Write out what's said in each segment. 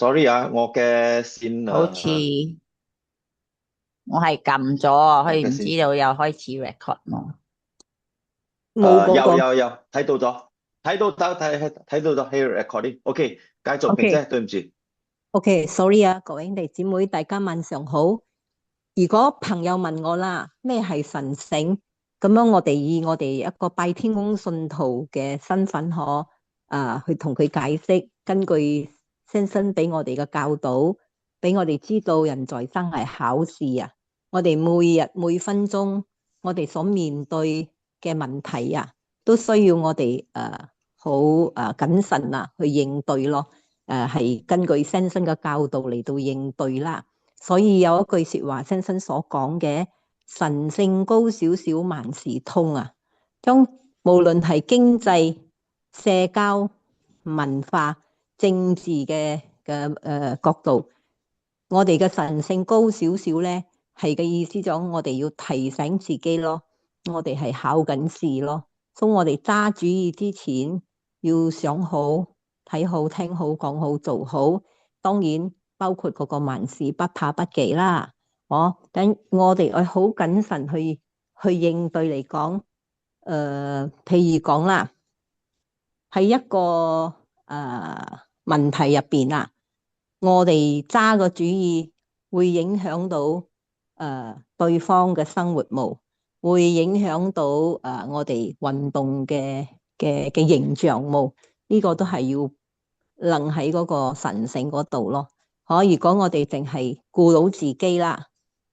sorry 啊，我嘅線好似我係撳咗，佢唔我嘅線知道又開始 record 咯。冇嗰個。有睇到咗，睇到咗喺 recording，OK，繼續平 OK， 姐，對唔住。OK，sorry 啊，各位兄弟姊妹，大家晚上好。如果朋友問我啦，咩係神聖？咁樣我哋以我哋一個拜天公信徒嘅身份去同佢解釋，根據先生俾我哋嘅教導，俾我哋知道人在生係考試啊。我哋每日每分鐘，我哋所面對嘅問題啊，都需要我哋好謹慎去應對咯。係根據先生嘅教導嚟到應對啦。所以有一句說話，先生所講嘅神聖高少少，萬事通啊。將無論係經濟、社交、文化、政治嘅角度，我哋嘅神聖高少少咧，係嘅意思咗，我哋要提醒自己咯，我哋係考緊試咯，所以我哋揸主意之前要想好、睇好、聽好、講好、做好，當然包括嗰個萬事不怕不忌啦。等我哋好謹慎去應對嚟講，譬如講啦，喺一個問題入邊啊。我哋揸個主意會影響到對方嘅生活冇，會影響到我哋運動嘅形象冇，呢個都係要楞喺嗰個神聖嗰度咯。如果我哋淨係顧到自己啦，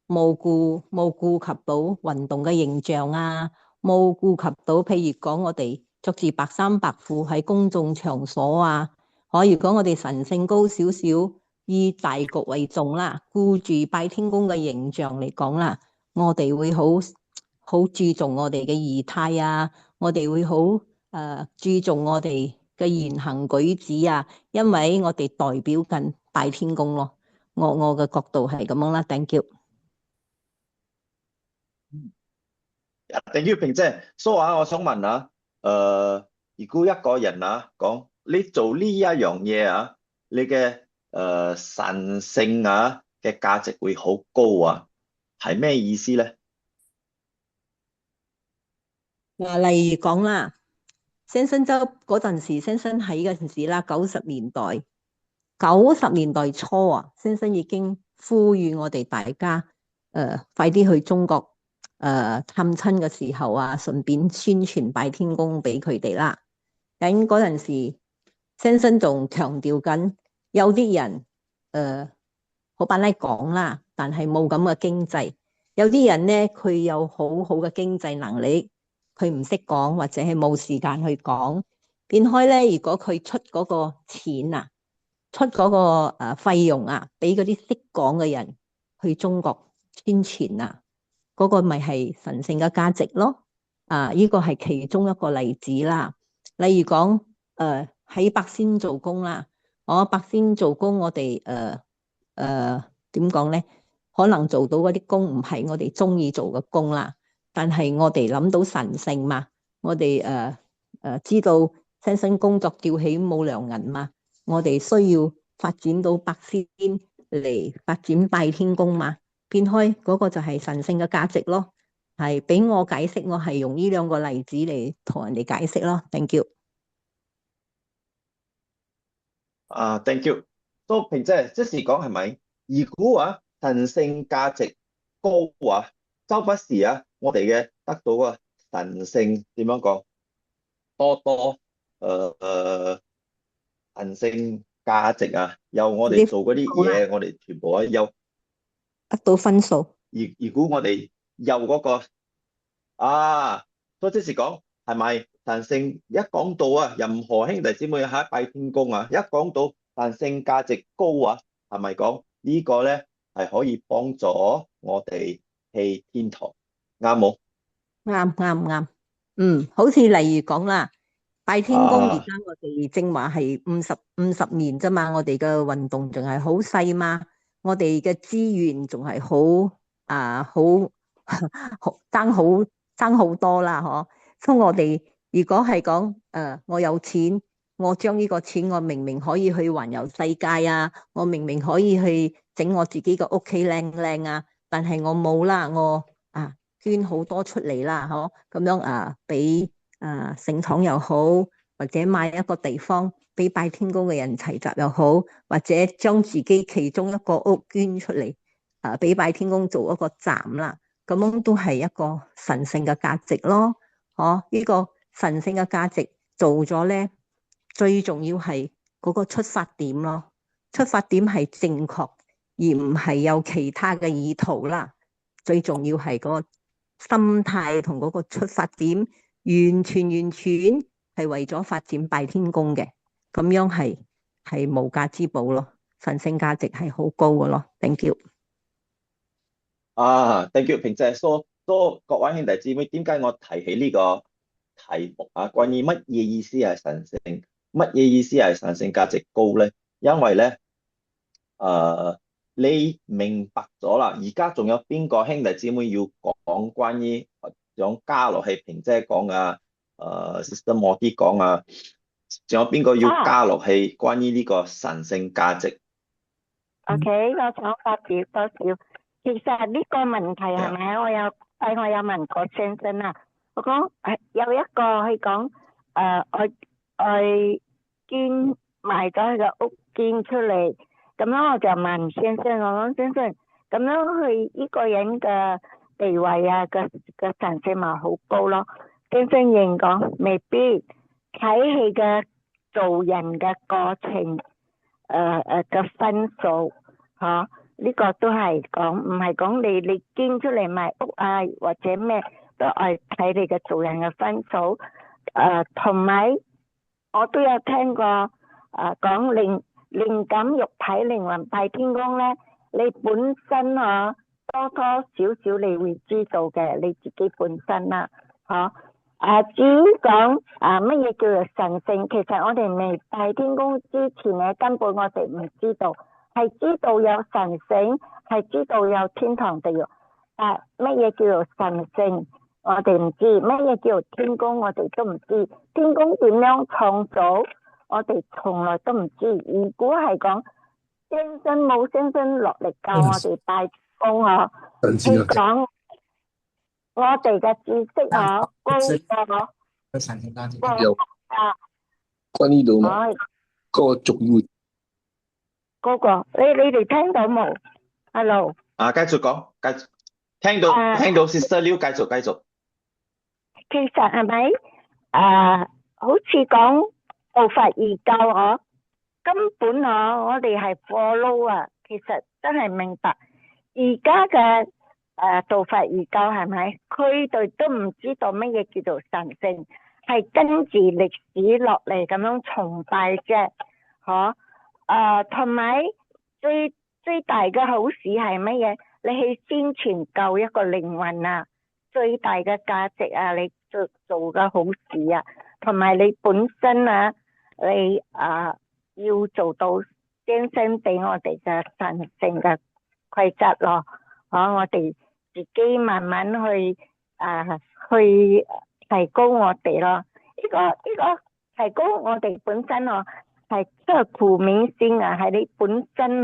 冇顧及到運動嘅形象啊，冇顧及到譬如講我哋着住白衫白褲喺公眾場所啊。如果我哋神聖高少少，以大局為重啦，顧住拜天公嘅形象嚟講啦，我哋會好注重我哋嘅儀態啊，我哋會好注重我哋嘅言行舉止啊，因為我哋代表緊拜天公咯。我嘅角度係咁樣啦，thank you。定於平姐，蘇話我想問啊，如果一個人講你做呢一樣嘢你嘅神性嘅價值會好高係咩意思咧？例如講啦，先生州嗰陣時，先生喺嗰陣時啦，九十年代初先生已經呼籲我哋大家，快啲去中國，探親嘅時候順便宣傳拜天公俾佢哋啦。咁嗰陣時，先生仲強調緊，有啲人，好扮叻講啦，但係冇咁嘅經濟。有啲人咧，佢有好好嘅經濟能力，佢唔識講或者係冇時間去講，變開咧，如果佢出嗰個錢出嗰個費用俾嗰啲識講嘅人去中國宣傳嗰個咪係神聖嘅價值咯。呢個係其中一個例子啦。例如講，喺八仙做工啦，八仙做工，我哋點講咧？可能做到嗰啲工唔係我哋中意做嘅工啦，但係我哋諗到神聖嘛，我哋知道新生工作吊起冇良銀嘛，我哋需要發展到八仙嚟發展拜天公嘛，變開嗰個就係神聖嘅價值咯。係俾我解釋，我係用呢兩個例子嚟同人哋解釋咯。Thank you。Thank you。都平姐，即是講係咪？如果神聖價值高周不時我哋嘅得到神聖點樣講多多神聖價值有我哋啲做嗰啲好啦，嘢，我哋全部有。得到分數。如果我哋有嗰個啊，所以即是講係咪神聖一講到任何兄弟姊妹拜天公一講到神聖價值高係咪講呢個咧係可以幫助我哋去天堂，啱冇？啱啱啱。好似例如講啦，拜天公而家啊，我哋正話係五十年啫嘛，我哋嘅運動仲係好細嘛，我哋嘅資源仲係好好好爭好多啦，所以我哋如果係講我有錢，我將呢個錢我明明可以去環遊世界啊，我明明可以去整我自己個屋企靚靚啊，但係我冇啦，我捐好多出嚟啦，咁樣俾聖堂又好，或者買一個地方俾拜天公嘅人齊集又好，或者將自己其中一個屋捐出嚟俾拜天公做一個站啦，咁樣都係一個神聖嘅價值咯。呢個神聖嘅價值做咗咧，最重要係嗰個出發點咯，出發點係正確，而唔係有其他嘅意圖啦。最重要係嗰個心態同嗰個出發點，完全係為咗發展拜天公嘅，咁樣係無價之寶咯，神聖價值係好高嘅咯。Thank you。thank you，平姐。所各位兄弟姊妹，點解我提起呢個題目關於乜嘢意思係神聖，乜嘢意思係神聖價值高咧？因為咧，你明白咗啦，而家仲有邊個兄弟姊妹要講關於想加落去平姐講Sister Modi 講仲有邊個要加落去關於呢個神聖價值？OK，我想發表多少。其實呢個問題係咪？我有問過先生啊，我講有一個係講我捐賣咗佢個屋捐出嚟，咁樣我就問先生，我講先生，咁樣佢呢個人嘅地位嘅神聖咪好高咯？先生認講未必，睇佢嘅做人嘅過程嘅分數嚇。呢個都係講，唔係講你捐出嚟賣屋或者咩，都係睇你嘅做人嘅分數。同埋我都有聽過講靈感肉體靈魂拜天公咧，你本身多多少少你會知道嘅，你自己本身啦，至於講乜嘢叫做神聖，其實我哋未拜天公之前咧，根本我哋唔知道。係知道有神聖，係知道有天堂地獄，但乜嘢叫做神聖，我哋唔知；乜嘢叫做天公，我哋都唔知。天公點樣創造，我哋從來都唔知。如果係講先生冇先生落嚟教我哋拜天公佢講我哋嘅知識高過神聖價值有關於到嘛個重要。嗰個，你哋聽到冇 ？Hello。繼續講，繼續聽到 Sister Liu， 繼續。其實係咪好似講道法異教根本我哋係 follow 其實真係明白而家嘅道法異教係咪？佢哋都唔知道乜嘢叫做神聖，係跟住歷史落嚟咁樣崇拜啫，同埋最大嘅好事係乜嘢？你去宣傳救一個靈魂最大嘅價值你做嘅好事同埋你本身你要做到先生俾我哋嘅神聖嘅規則咯，我哋自己慢慢去提高我哋咯。呢個提高我哋本身係即係負面先係你本身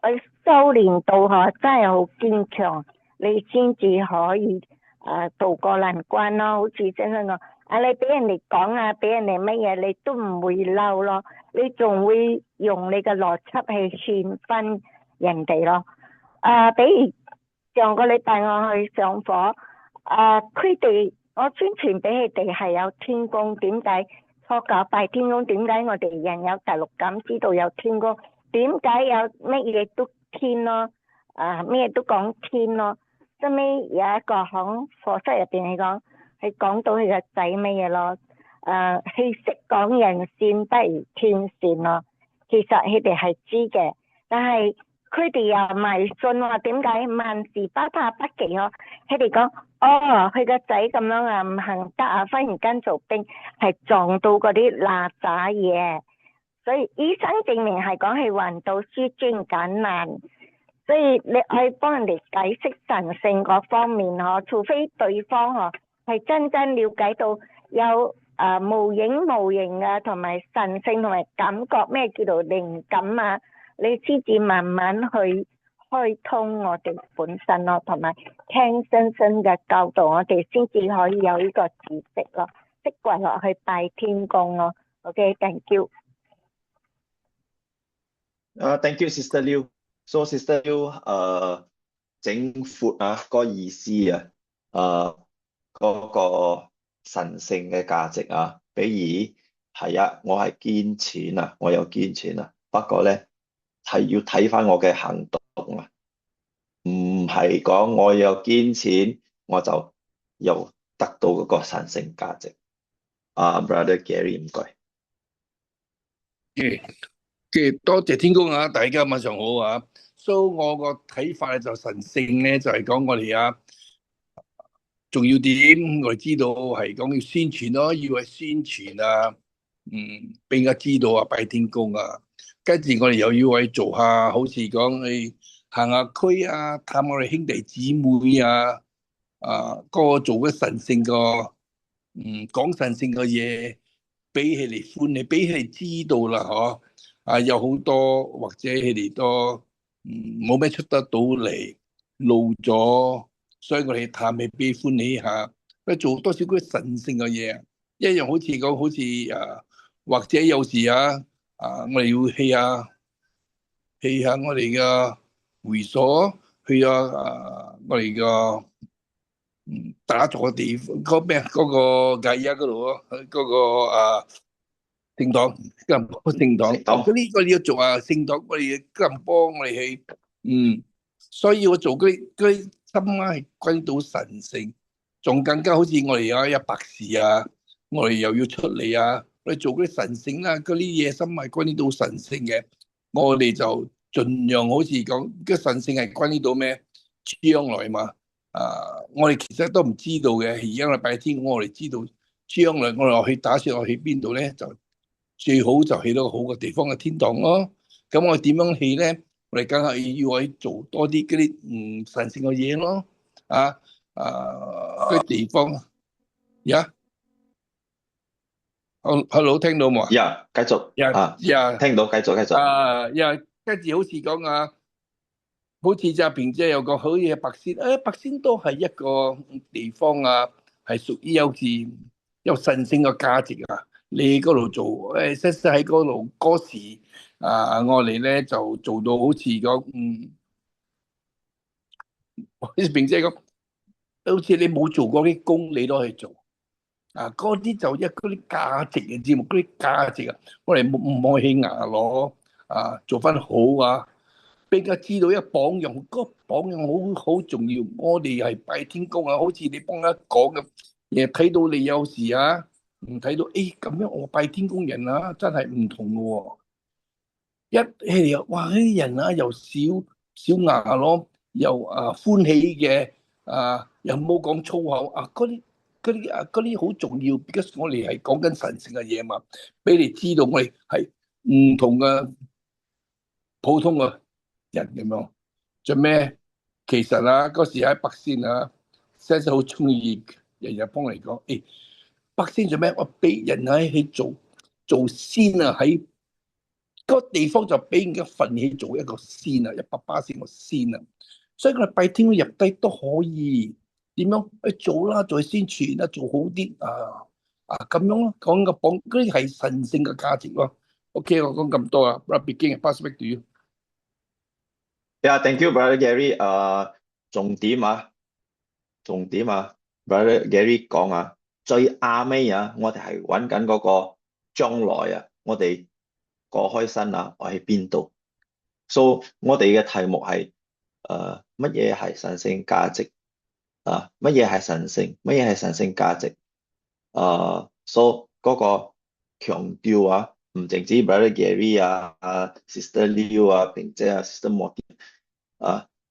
去修煉到真係好堅強，你先至可以渡過難關咯。好似先生講你俾人哋講俾人哋乜嘢，你都唔會嬲咯，你仲會用你嘅邏輯去勸分人哋咯。比如上個禮拜我去上課，佢哋我宣傳俾佢哋係有天公，點解？初九拜天公，點解我哋人有第六感知道有天公？點解有乜嘢都天咯？咩都講天咯。後尾有一個響課室入邊佢講到佢個仔乜嘢咯？佢識講人善不如天善咯。其實佢哋係知嘅，但係佢哋又迷信點解萬事不怕不忌佢哋講佢個仔咁樣唔行得忽然間做兵係撞到嗰啲嗱喳嘢，所以醫生證明係講係運到輸精揀難，所以你去幫人哋解釋神聖嗰方面除非對方係真正了解到有無影無形啊，同埋神性同埋感覺，咩叫做靈感啊？你先至慢慢去開通我哋本身咯，同埋聽真真嘅教導，我哋先至可以有呢個知識咯，識跪落去拜天公咯。OK，thank you。Thank you, Sister Liu. So, Sister Liu, 整闊個意思啊，嗰個神聖嘅價值啊，比如係啊，我係捐錢啊，我有捐錢啊，不過咧係要睇翻我嘅行動啊，唔係講我有捐錢我就又得到嗰個神聖價值。Brother Gary 唔該。多謝天公啊！大家晚上好啊。So 我個睇法咧就神聖咧就係講我哋重要點，我哋知道係講要宣傳咯，要係宣傳啊，俾人家知道啊，拜天公啊。跟住我哋又要去做下，好似講去行下區啊，探我哋兄弟姊妹啊，個做嘅神聖個，講神聖嘅嘢，俾佢哋歡喜，俾佢哋知道啦，嗬。有好多或者佢哋都冇咩出得到嚟，老咗，所以我哋探佢俾歡喜下，做多少嗰啲神聖嘅嘢，一樣好似講好似或者有時我哋要去下我哋嘅會所，去下我哋嘅打坐嘅地方，嗰咩嗰個街一嗰度咯，嗰個聖堂，今日幫聖堂，嗰啲我哋要做聖堂，我哋今日幫我哋去，所以我做嗰啲心係歸到神聖，仲更加好似我哋有白事我哋又要出嚟我哋做嗰啲神聖啦，嗰啲嘢心係歸到神聖嘅，我哋就盡量好似講，個神聖係歸到咩？將來嘛，我哋其實都唔知道嘅，而家我哋拜天公，我哋知道將來我哋去打算我去邊度咧就。最好就去到個好嘅地方嘅天堂咯。咁我點樣去咧？我哋梗係要去做多啲嗰啲神聖嘅嘢咯。嗰啲地方hello 聽到冇呀，繼續聽到，繼續。跟住好似講好似阿平姐有個好似白仙，白仙都係一個地方係屬於有神聖嘅價值你嗰度做，實實喺嗰度嗰時，我哋咧就做到好似講，好似平姐咁，好似你冇做過啲工，你都去做，嗰啲就嗰啲價值嘅節目，嗰啲價值我哋唔可以起牙攞，做翻好俾佢知道一個榜樣，嗰個榜樣好重要。我哋係拜天公好似你幫佢講咁，亦睇到你有時唔睇到咁樣，我拜天公人真係唔同嘅喎。一起嚟哇！啲人又少牙咯，又歡喜嘅，又冇講粗口嗰啲好重要，因為我哋係講緊神聖嘅嘢嘛，俾你知道我哋係唔同嘅普通嘅人咁樣。做咩？其實嗰時喺北仙先生好中意，日日幫你講北仙做咩？我俾人去做仙喺嗰個地方就俾人家奮起做一個仙180個仙所以我哋拜天公入低都可以點樣去做啦，再宣傳做好啲咁樣咯。講個榜嗰啲係神聖嘅價值咯。OK， 我講咁多begin pass back to you。Thank you, Brother Gary。重點Brother Gary 講最啱尾我哋係揾緊嗰個將來我哋過開身我喺邊度 ？So 我哋嘅題目係乜嘢係神聖價值乜嘢係神聖？乜嘢係神聖價值？So 嗰個強調唔淨止 Brother Gary Sister Liu 平姐Sister Moti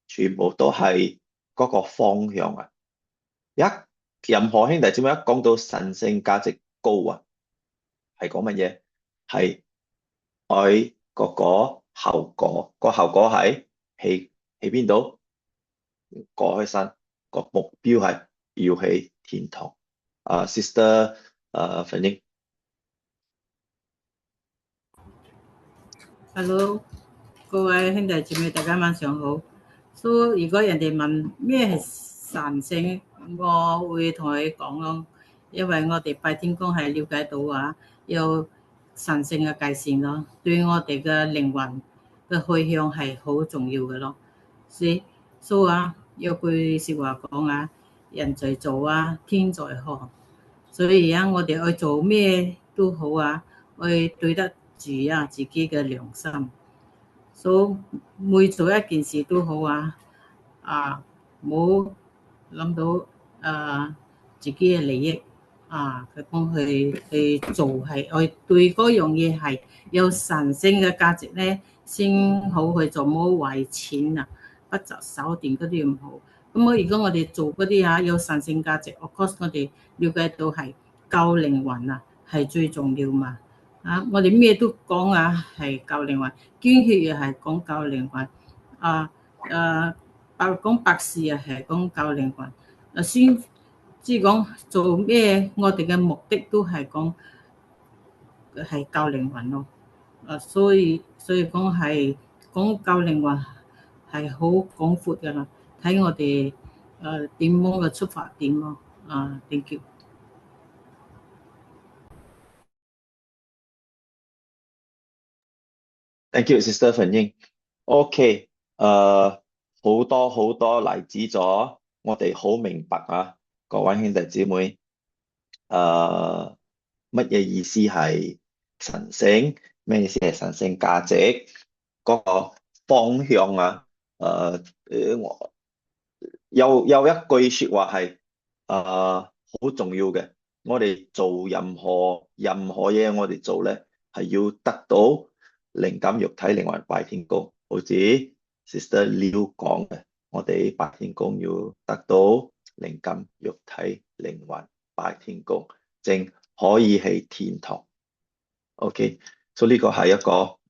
全部都係嗰個方向任何兄弟姊妹一講到神聖價值高係講乜嘢？係愛嗰個後果，個後果係喺邊度？過開身個目標係要去天堂。Sister 粉英。Hello，各位兄弟姊妹，大家晚上好。如果人哋問咩係神聖，我會同佢講咯，因為我哋拜天公係了解到有神聖嘅界線咯，對我哋嘅靈魂嘅去向係好重要嘅咯。有句説話講人在做天在看。所以我哋去做咩都好去對得住自己嘅良心。每做一件事都好唔好諗到自己嘅利益佢講去做係去對嗰樣嘢係有神聖嘅價值咧，先好去做，唔好為錢不擇手段嗰啲唔好。咁如果我哋做嗰啲有神聖價值，of course 我哋了解到係救靈魂係最重要嘛。我哋咩都講係救靈魂，捐血又係講救靈魂，講白事又係講救靈魂。先即係講做咩，我哋嘅目的都係講係救靈魂咯。所以講係講救靈魂係好廣闊㗎啦，睇我哋點樣嘅出發點咯。thank you。Thank you, Sister 粉英。OK，好多例子咗，我哋好明白各位兄弟姊妹，乜嘢意思係神聖，咩意思係神聖價值，嗰個方向我有一句説話係好重要嘅，我哋做任何嘢，我哋做咧係要得到靈感、肉體、靈魂、拜天公，好似 Sister Liu 講嘅，我哋拜天公要得到靈感、肉體、靈魂、拜天公，正可以去天堂。OK，所以呢個係一個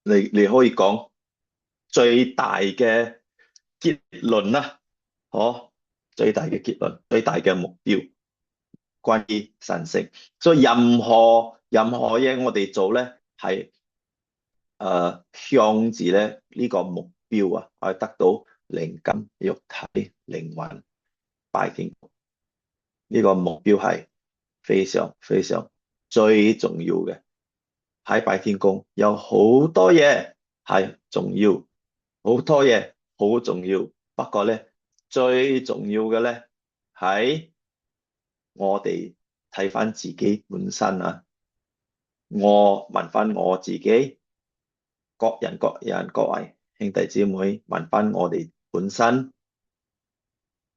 你可以講最大嘅結論啦，最大嘅結論，最大嘅目標，關於神聖。所以任何嘢我哋做咧係向住咧呢個目標去得到靈感、肉體、靈魂、拜天公。呢個目標係非常最重要嘅。喺拜天公有好多嘢係重要，好多嘢好重要，不過咧最重要嘅咧係我哋睇翻自己本身我問翻我自己，各位兄弟姊妹問翻我哋本身，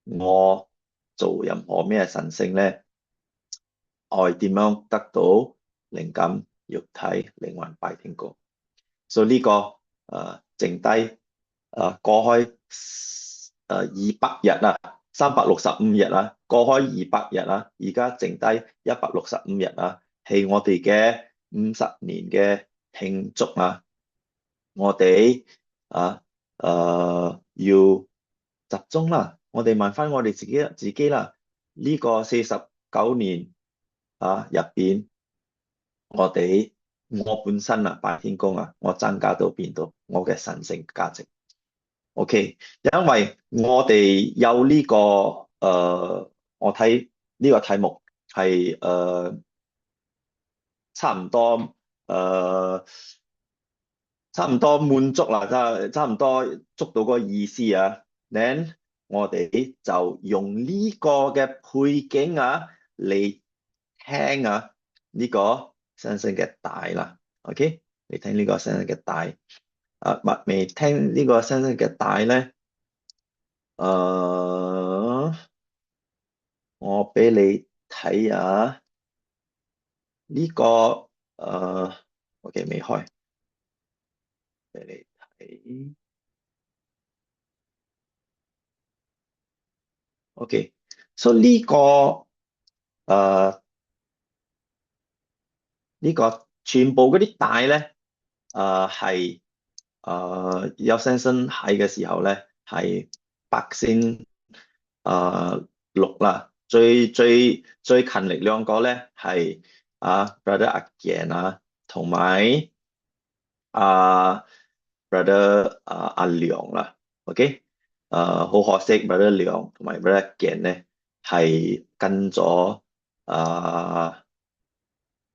我做任何咩神聖咧，我點樣得到靈感、肉體、靈魂、拜天公？所以呢個剩低過去200日365日過開200日而家剩低165日係我哋嘅50年嘅慶祝我哋要集中啦，我哋問翻我哋自己啦，呢個49年入邊，我本身拜天公我增加到邊度？我嘅神聖價值。OK，因為我哋有呢個我睇呢個題目係差唔多滿足啦，差唔多捉到個意思then 我哋就用呢個嘅背景嚟聽呢個神聖嘅帶啦。OK， 你聽呢個神聖嘅帶未聽呢個神聖嘅帶咧，我俾你睇下呢個OK 未開，俾你睇。OK，所以呢個全部嗰啲帶咧係有聲聲喺嘅時候咧係白先錄啦，最勤力兩個咧係brother 阿健同埋brother 阿良啦，OK，好可惜 brother 良同埋 brother 阿健咧係跟咗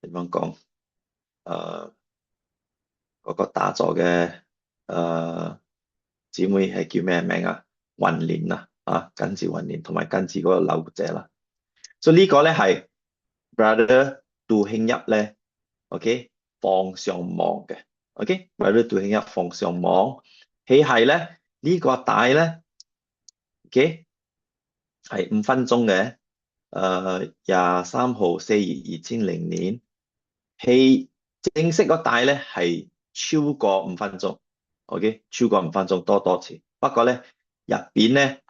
點樣講嗰個打坐嘅姊妹係叫咩名啊？雲蓮跟住雲蓮同埋跟住嗰個劉姐啦，所以呢個咧係 brother 杜慶一咧 ，OK 放上網嘅 ，OK brother 杜慶一放上網，佢係咧呢個帶咧 ，OK 係5分鐘嘅，23號4月2000年，佢正式個帶咧係超過5分鐘，OK 超過5分鐘多次，不過咧入邊咧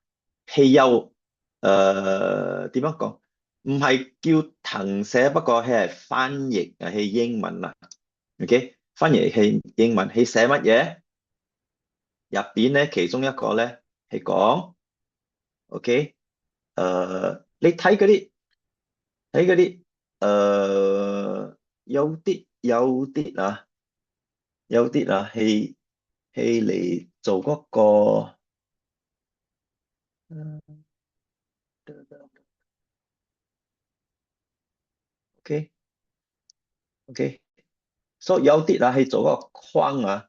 佢有點樣講？唔係叫謄寫，不過佢係翻譯係英文，OK 翻譯係英文，佢寫乜嘢？入邊咧其中一個咧係講 ，OK，你睇嗰啲有啲係嚟做嗰個OK，所以有啲係做嗰個框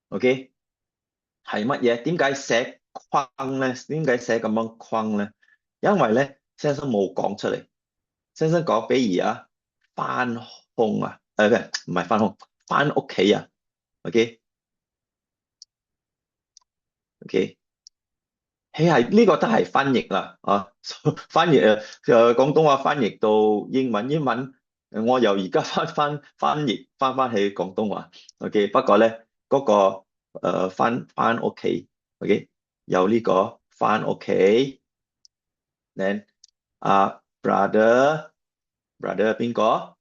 OK。係乜嘢？點解寫框咧？點解寫咁樣框咧？因為咧，先生冇講出嚟。先生講，比如翻空唔係翻空，翻屋企OK，佢係呢個都係翻譯啦翻譯廣東話翻譯到英文，我又而家翻譯翻去廣東話OK，不過咧嗰個翻屋企 OK， 有呢個翻屋企 then brother 邊個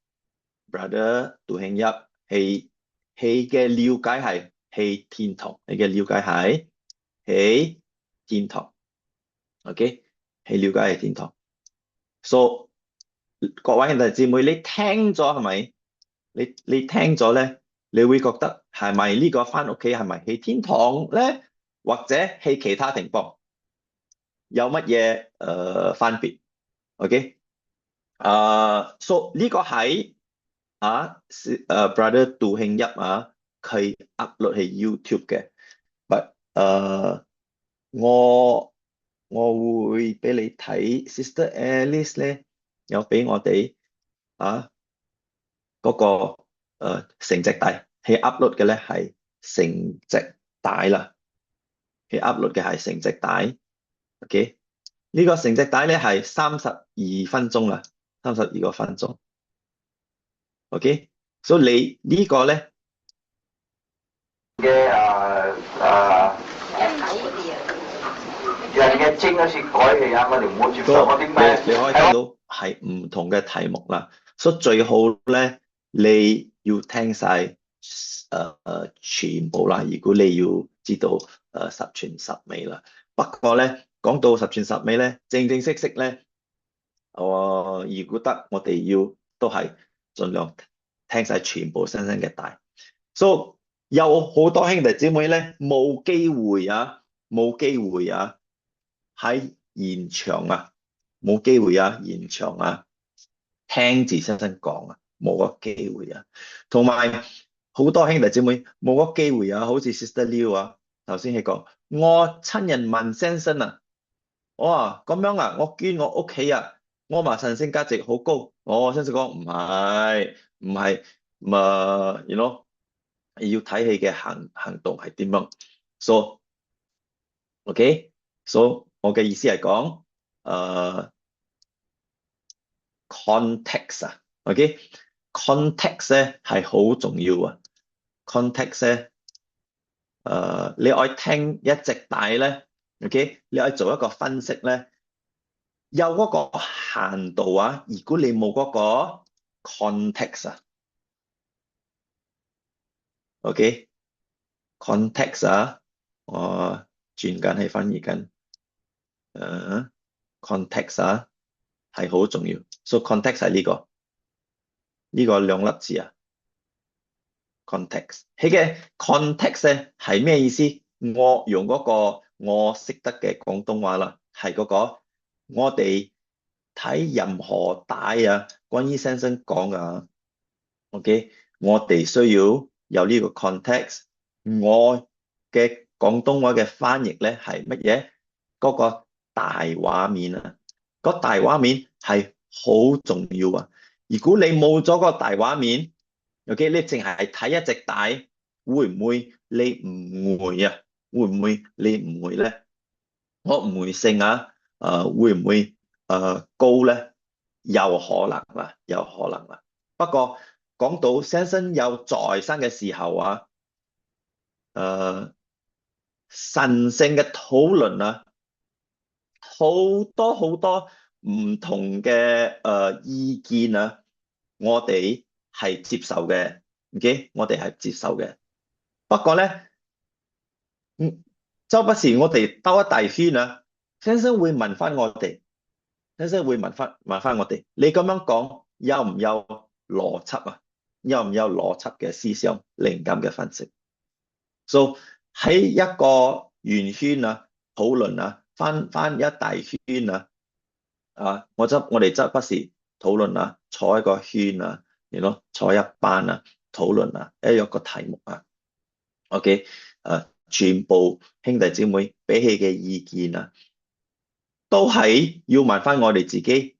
brother 杜慶一係嘅了解係喺天堂，你嘅了解係喺天堂 OK， 係了解係天堂。So 各位兄弟姊妹，你聽咗係咪？你聽咗咧，你會覺得係咪呢個翻屋企係咪喺天堂咧，或者喺其他地方有乜嘢分別 ？OK， so 呢個係brother 杜慶一佢 upload 喺 YouTube 嘅，but 我會俾你睇 Sister Alice 咧，有俾我哋嗰個成績帶，佢 upload 嘅咧係成績帶啦，佢 upload 嘅係成績帶 ，OK， 呢個成績帶咧係32分鐘啦，32個分鐘 ，OK， 所以你呢個咧嘅人嘅精嗰時改氣我哋唔好接受嗰啲咩，你可以睇到係唔同嘅題目啦，所以最好咧你要聽晒全部啦，如果你要知道十全十美啦。不過咧講到十全十美咧，正式咧，如果得我哋要都係盡量聽晒全部新嘅帶。所以有好多兄弟姊妹咧冇機會喺現場冇機會現場聽住先生講冇個機會同埋好多兄弟姊妹冇個機會好似 Sister Liu 頭先佢講，我親人問先生咁樣我捐我屋企我話神聖價值好高，先生講唔係要睇佢嘅行動係點樣 ，so OK，so 我嘅意思係講context context 咧係好重要context 咧你愛聽一直帶咧 OK， 你愛做一個分析咧，有嗰個限度如果你冇嗰個 context OK context 我轉緊係翻譯緊context 係好重要。So context 係呢個兩粒字啊。context，佢嘅 context 咧係咩意思？我用嗰個我識得嘅廣東話啦，係嗰個我哋睇任何帶啊，關於先生講啊，OK，我哋需要有呢個 context。我嘅廣東話嘅翻譯咧係乜嘢？嗰個大畫面啊，嗰大畫面係好重要啊！如果你冇咗個大畫面，OK，你淨係睇一隻帶，會唔會你誤會啊？會唔會你誤會咧？我誤會性啊，會唔會高咧？有可能啦，有可能啦。不過講到先生有在生嘅時候啊，神聖嘅討論啊，好多好多唔同嘅意見啊，我哋係接受嘅，OK，我哋係接受嘅。不過咧，周不時我哋兜一大圈啊，先生會問翻我哋，先生會問翻我哋，你咁樣講有唔有邏輯啊？有唔有邏輯嘅思想、靈感嘅分析？ So 喺一個圓圈啊，討論啊，翻一大圈啊，我哋周不時討論啊，坐一個圈啊，坐一班啊，討論啊，一個題目啊 ，OK，全部兄弟姊妹俾起嘅意見啊，都係要問翻我哋自己，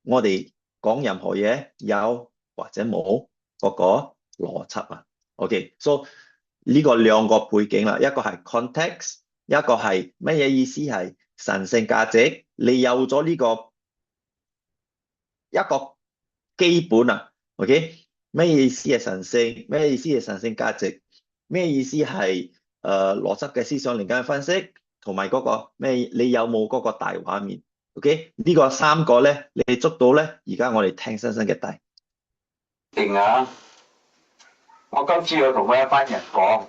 我哋講任何嘢有或者冇嗰個邏輯啊。OK，so 呢個兩個背景啦，一個係 context，一個係乜嘢意思係神聖價值。你有咗呢個一個基本啊 ，OK，咩意思係神聖？咩意思係神聖價值？咩意思係邏輯嘅思想靈感分析，同埋嗰個咩？你有冇嗰個大畫面 ？OK，呢個三個咧，你捉到咧，而家我哋聽新嘅題。定啊！我今次要同我一班人講，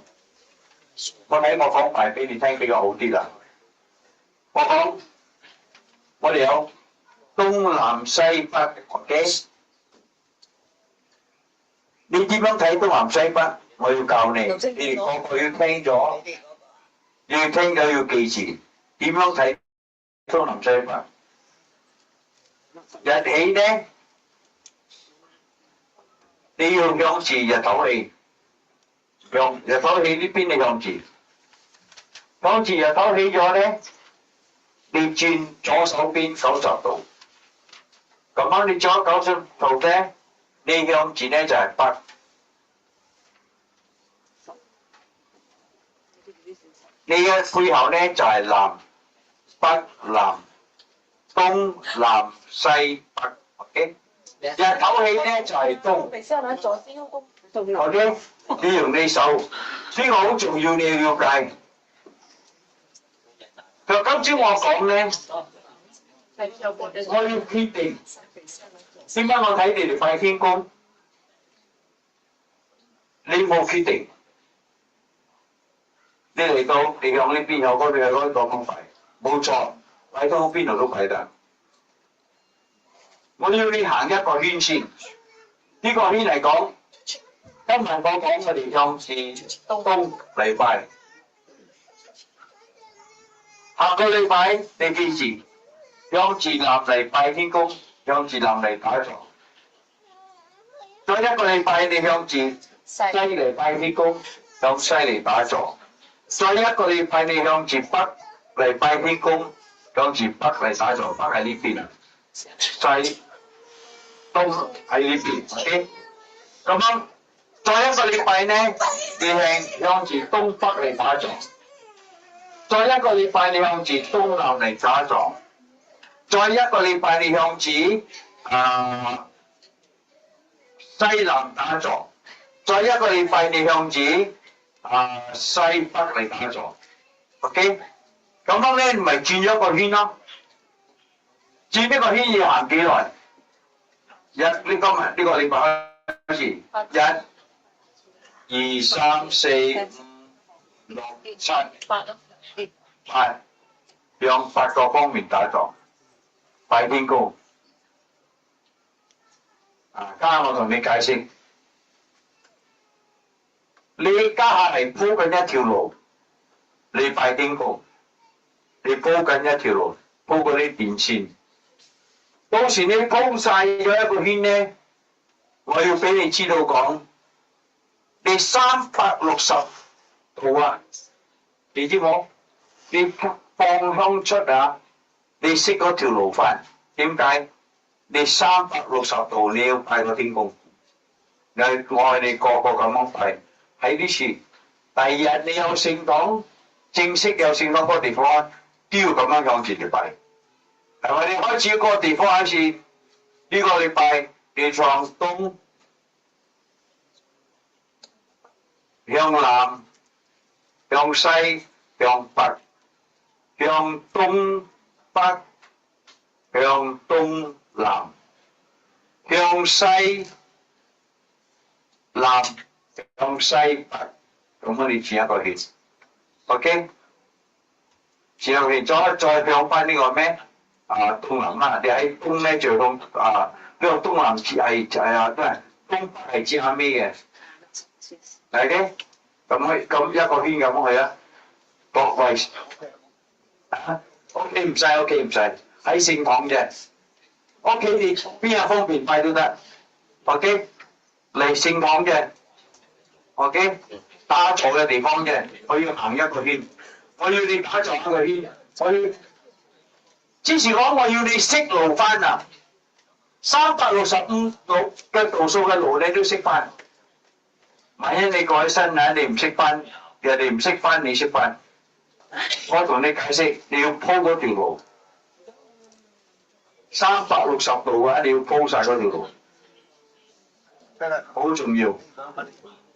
我講埋俾你聽比較好啲啦。我講，我哋有東南西北嘅，你點樣睇東南西北？我要教你，你哋個個要聽咗，你要聽咗要記住點樣睇東南西北。日起咧，你要向住日頭起，向日頭起呢邊你向住日頭起咗咧，你轉左手邊90度，咁樣你左90度咧，你向住咧就係北。你嘅背後咧就係南、北、南、東、南、西、北 ，OK？ 日頭起咧就係東 ，OK？ 你用呢手，呢個好重要，你要了解。就今朝我講咧，我要決定，點解我睇你哋拜天公，你冇決定。你嚟到，你向呢邊有嗰邊有嗰個咁拜，冇錯，拜到邊度都拜得。我要你行一個圈先，呢個圈嚟講，今日我講我哋向住東嚟拜，下個禮拜你記住向住南嚟拜天公，向住南嚟打坐。再一個禮拜你向住西嚟拜天公，向西嚟打坐。再一個禮拜你向住北嚟拜天公，向住北嚟打坐，北喺呢邊啊，西東喺呢邊 ，OK？ 咁樣再一個禮拜呢，你向住東北嚟打坐；再一個禮拜你向住東南嚟打坐；再一個禮拜你向住西南打坐；再一個禮拜你向住西北嚟打坐 ，OK？ 咁樣咧，咪轉咗一個圈咯。轉呢個圈要行幾耐？今日呢個禮拜開始，1、2、3、4、5、6、7、8，向8個方面打坐，拜天公。家下我同你解釋，你家下係鋪緊一條路，你拜天公，你鋪緊一條路，鋪嗰啲電線。到時你鋪晒咗一個圈咧，我要俾你知道講，你360度啊，你知冇？你方向出啊，你熄嗰條路返，點解？你360度你要拜個天公，我係你個個咁樣拜。喺呢處，第二日你有聖堂，正式有聖堂嗰個地方，都要咁樣向住嚟拜。係咪？你開始嗰個地方開始呢個禮拜，你向東、向南、向西、向北、向東北、向東南、向西南、向西北，咁我哋轉一個圈 ，OK？ 轉一個圈，再向翻呢個咩？東南啦，你喺東咧就向呢個東南係都係東北係指下尾嘅，OK？ 咁一個圈咁去啊，各位，OK 唔使 ，OK 唔使，喺聖堂啫。OK 你邊一方面拜都得 ，OK 嚟聖堂啫 ，OK 打坐嘅地方啫，我要行一個圈，我要你打坐一個圈，我要之前講我要你識路翻啊，365度嘅度數嘅路你都識翻，萬一你改身啊，你唔識翻，人哋唔識翻，你識翻，我同你解釋，你要鋪嗰條路。360度嘅話，你要鋪晒嗰條路，好重要。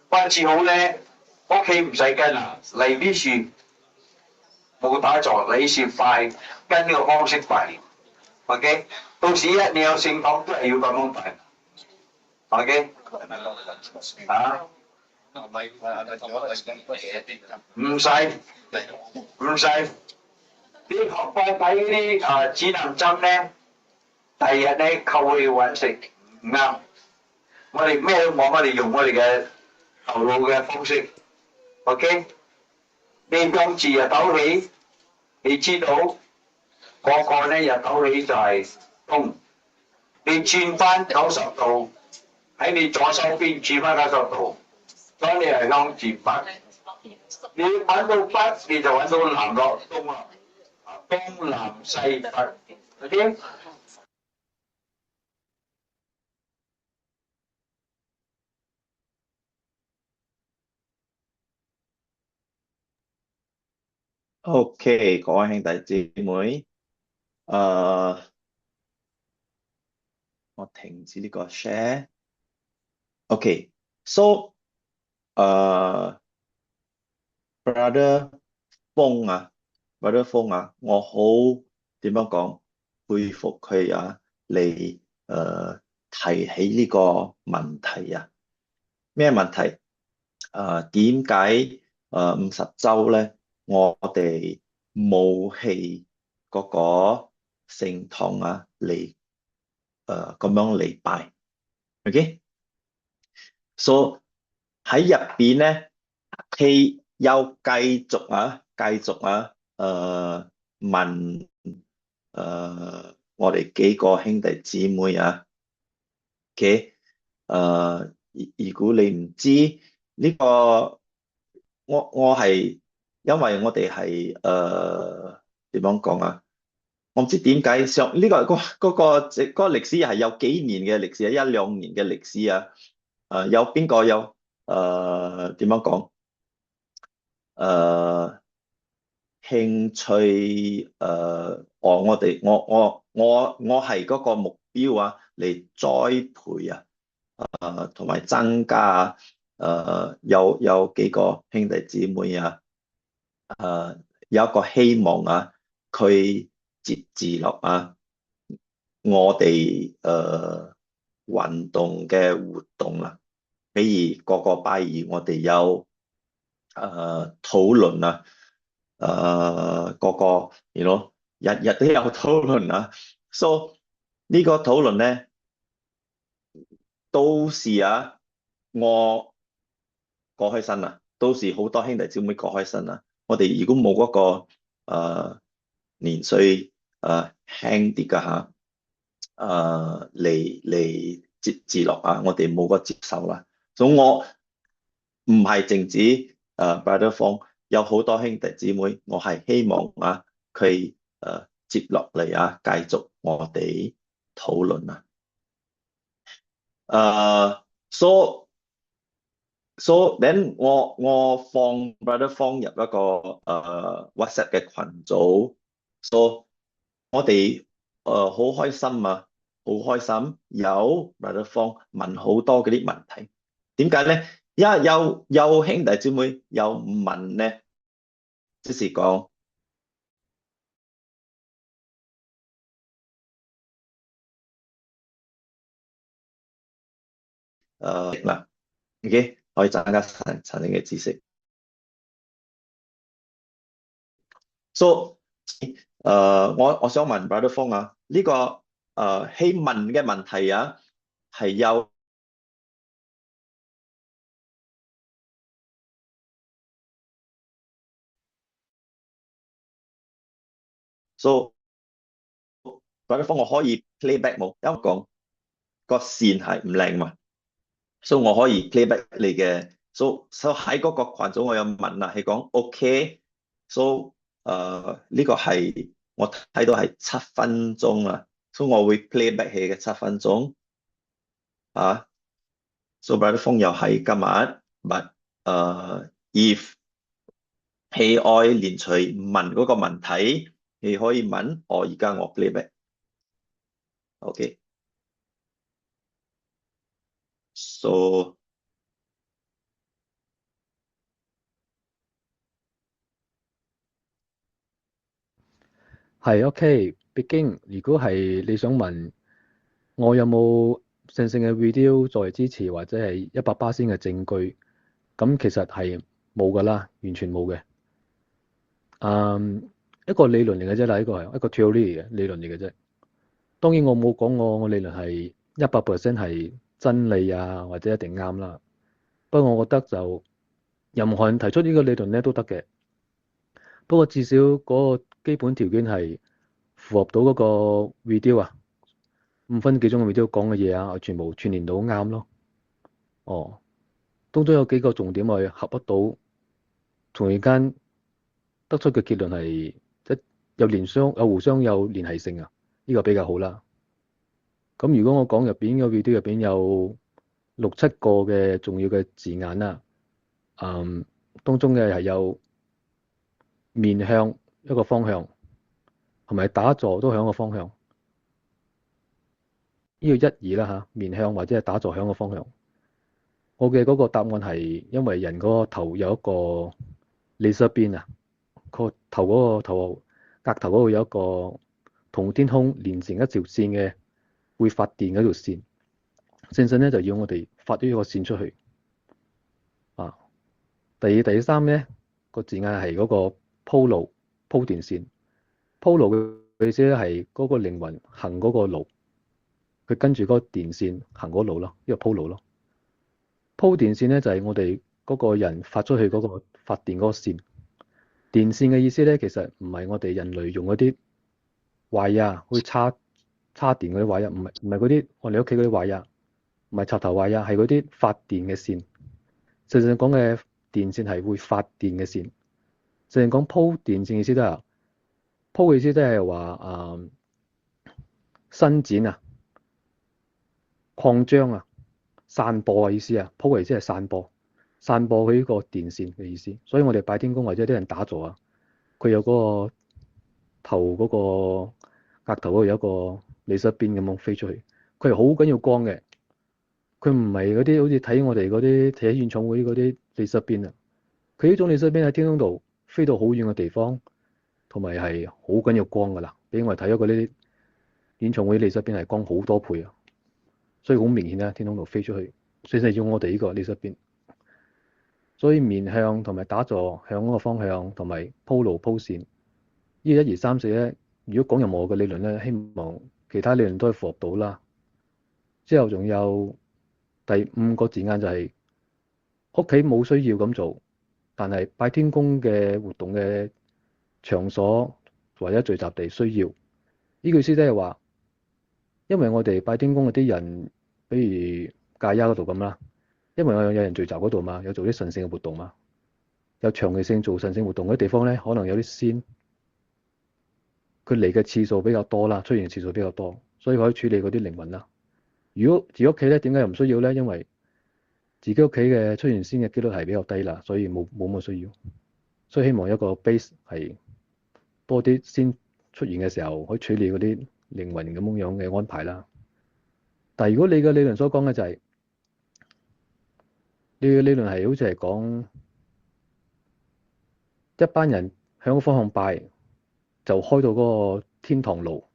關次好咧，屋企唔使跟啦，嚟呢處冇打坐，你是快跟呢個方式拜 ，OK？ 到時你有聖堂都係要咁樣拜 ，OK？ 唔使，你學放睇嗰啲指南針咧。第二日咧扣去揾食唔啱，我哋咩都冇，我哋用我哋嘅頭腦嘅方式 ，OK？ 你向住日頭起，你知道個個咧日頭起就係東，你轉翻90度，喺你左手邊轉翻90度，咁你係向住北，你揾到北你就揾到南落東啦，東南西北 ，OK？OK，各位兄弟姊妹，我停止呢個 share。OK，so brother 峰啊，我好點樣講，佩服佢啊，嚟提起呢個問題啊，咩問題？點解50週咧？我哋冇去嗰個聖堂啊嚟咁樣嚟拜 ，OK？So 喺入邊咧，佢又繼續問我哋幾個兄弟姊妹啊 ，OK？ 如果你唔知呢個，我係。因為我哋係點樣講啊？我唔知點解上呢個嗰個歷史係有幾年嘅歷史啊，1-2年嘅歷史啊。有邊個有點樣講？興趣我係嗰個目標啊，嚟栽培啊，同埋增加啊。有幾個兄弟姊妹啊。有一個希望啊，佢接住落啊，我哋運動嘅活動啦，比如個拜二我哋有討論啊，日日都有討論啊，so 呢個討論咧到時啊，我過開身啦，到時好多兄弟姊妹過開身啦。我哋如果冇嗰個年歲輕啲㗎嚇，嚟接落啊，我哋冇個接受啦。所以我唔係淨止Brother Fong，有好多兄弟姊妹，我係希望啊佢接落嚟啊，繼續我哋討論啊。So then 我放 Brother Fong 入一個WhatsApp 嘅群組，so 我哋好開心啊，好開心有 Brother Fong 問好多嗰啲問題，點解咧？因為有兄弟姊妹有問咧，即是講嗱，OK 可以增加神聖嘅知識。So 我想問 Brother Fong 啊，呢個希問嘅問題啊，係有，so Brother Fong 我可以 playback 冇？因為講個線係唔靚嘛，所以我可以 playback 你嘅，so 喺嗰個群組我有問啦，係講 OK，so 呢個係我睇到係7分鐘啦，所以我會 playback 佢嘅7分鐘啊。So Brother Fong 又係今日，but if 佢愛連隨問嗰個問題，你可以問我，而家我 playback。OK，so 係 OK。Begin，如果係你想問我有冇聖聖嘅 video 作為支持，或者係100%嘅證據，咁其實係冇噶啦，完全冇嘅。一個理論嚟嘅啫啦，呢個係一個 theory 嘅理論嚟嘅啫。當然我冇講我理論係100% 係真理啊，或者一定啱啦。不過我覺得就任何人提出呢個理論咧都得嘅。不過至少嗰個基本條件係符合到嗰個 video 啊，5分幾鐘嘅 video 講嘅嘢啊，全部串聯到啱咯。當中有幾個重點去合得到，從而間得出嘅結論係有互相有聯繫性啊，呢個比較好啦。咁如果我講入邊個 video 入邊有6、7個嘅重要嘅字眼啦，當中嘅係有面向一個方向，同埋打坐都向個方向。呢個一二啦嚇，面向或者係打坐向個方向。我嘅嗰個答案係因為人嗰個頭有一個laser beam啊，個頭嗰個頭額頭嗰度有一個同天空連成一條線嘅會發電嗰條線，聖神咧就要我哋發呢個線出去。第二、第三咧個字眼係嗰個鋪路鋪電線，鋪路嘅意思咧係嗰個靈魂行嗰個路，佢跟住嗰個電線行嗰路咯，呢個鋪路咯。鋪電線咧就係我哋嗰個人發出去嗰個發電嗰個線。電線嘅意思咧，其實唔係我哋人類用嗰啲壞啊，去插電嗰啲壞啊，唔係嗰啲我哋屋企嗰啲壞啊，唔係插頭壞啊，係嗰啲發電嘅線。實際講嘅電線係會發電嘅線。實際講鋪電線嘅意思都係鋪嘅意思都係話伸展啊、擴張啊、散播嘅意思啊。鋪嘅意思係散播佢呢個電線嘅意思。所以我哋拜天公或者啲人打坐啊，佢有嗰個頭嗰個額頭嗰度有一個laser beam咁樣飛出去，佢係好緊要光嘅。佢唔係嗰啲好似睇我哋嗰啲睇演唱會嗰啲laser beam啊。佢呢種laser beam喺天空度飛到好遠嘅地方，同埋係好緊要光噶啦。俾我哋睇咗嗰啲演唱會laser beam係光好多倍啊，所以好明顯啦，天空度飛出去，所以要我哋呢個laser beam。所以面向同埋打坐向嗰個方向，同埋鋪路鋪線，呢個1、2、3、4咧，如果講任何嘅理論咧，希望其他理論都係符合到啦。之後仲有第五個字眼就係屋企冇需要咁做，但係拜天公嘅活動嘅場所或者聚集地需要。呢句意思即係話，因為我哋拜天公嗰啲人，比如戒丫嗰度咁啦，因為有人聚集嗰度嘛，有做啲神聖嘅活動嘛，有長期性做神聖活動嗰啲地方咧，可能有啲仙，佢嚟嘅次數比較多啦，出現嘅次數比較多，所以可以處理嗰啲靈魂啦。如果自己屋企咧，點解又唔需要咧？因為自己屋企嘅出現仙嘅幾率係比較低啦，所以冇乜需要。所以希望一個 base 係多啲先出現嘅時候，可以處理嗰啲靈魂咁樣嘅安排啦。但係如果你嘅理論所講嘅就係，你嘅理論係好似係講一班人向個方向拜，就開到嗰個天堂路。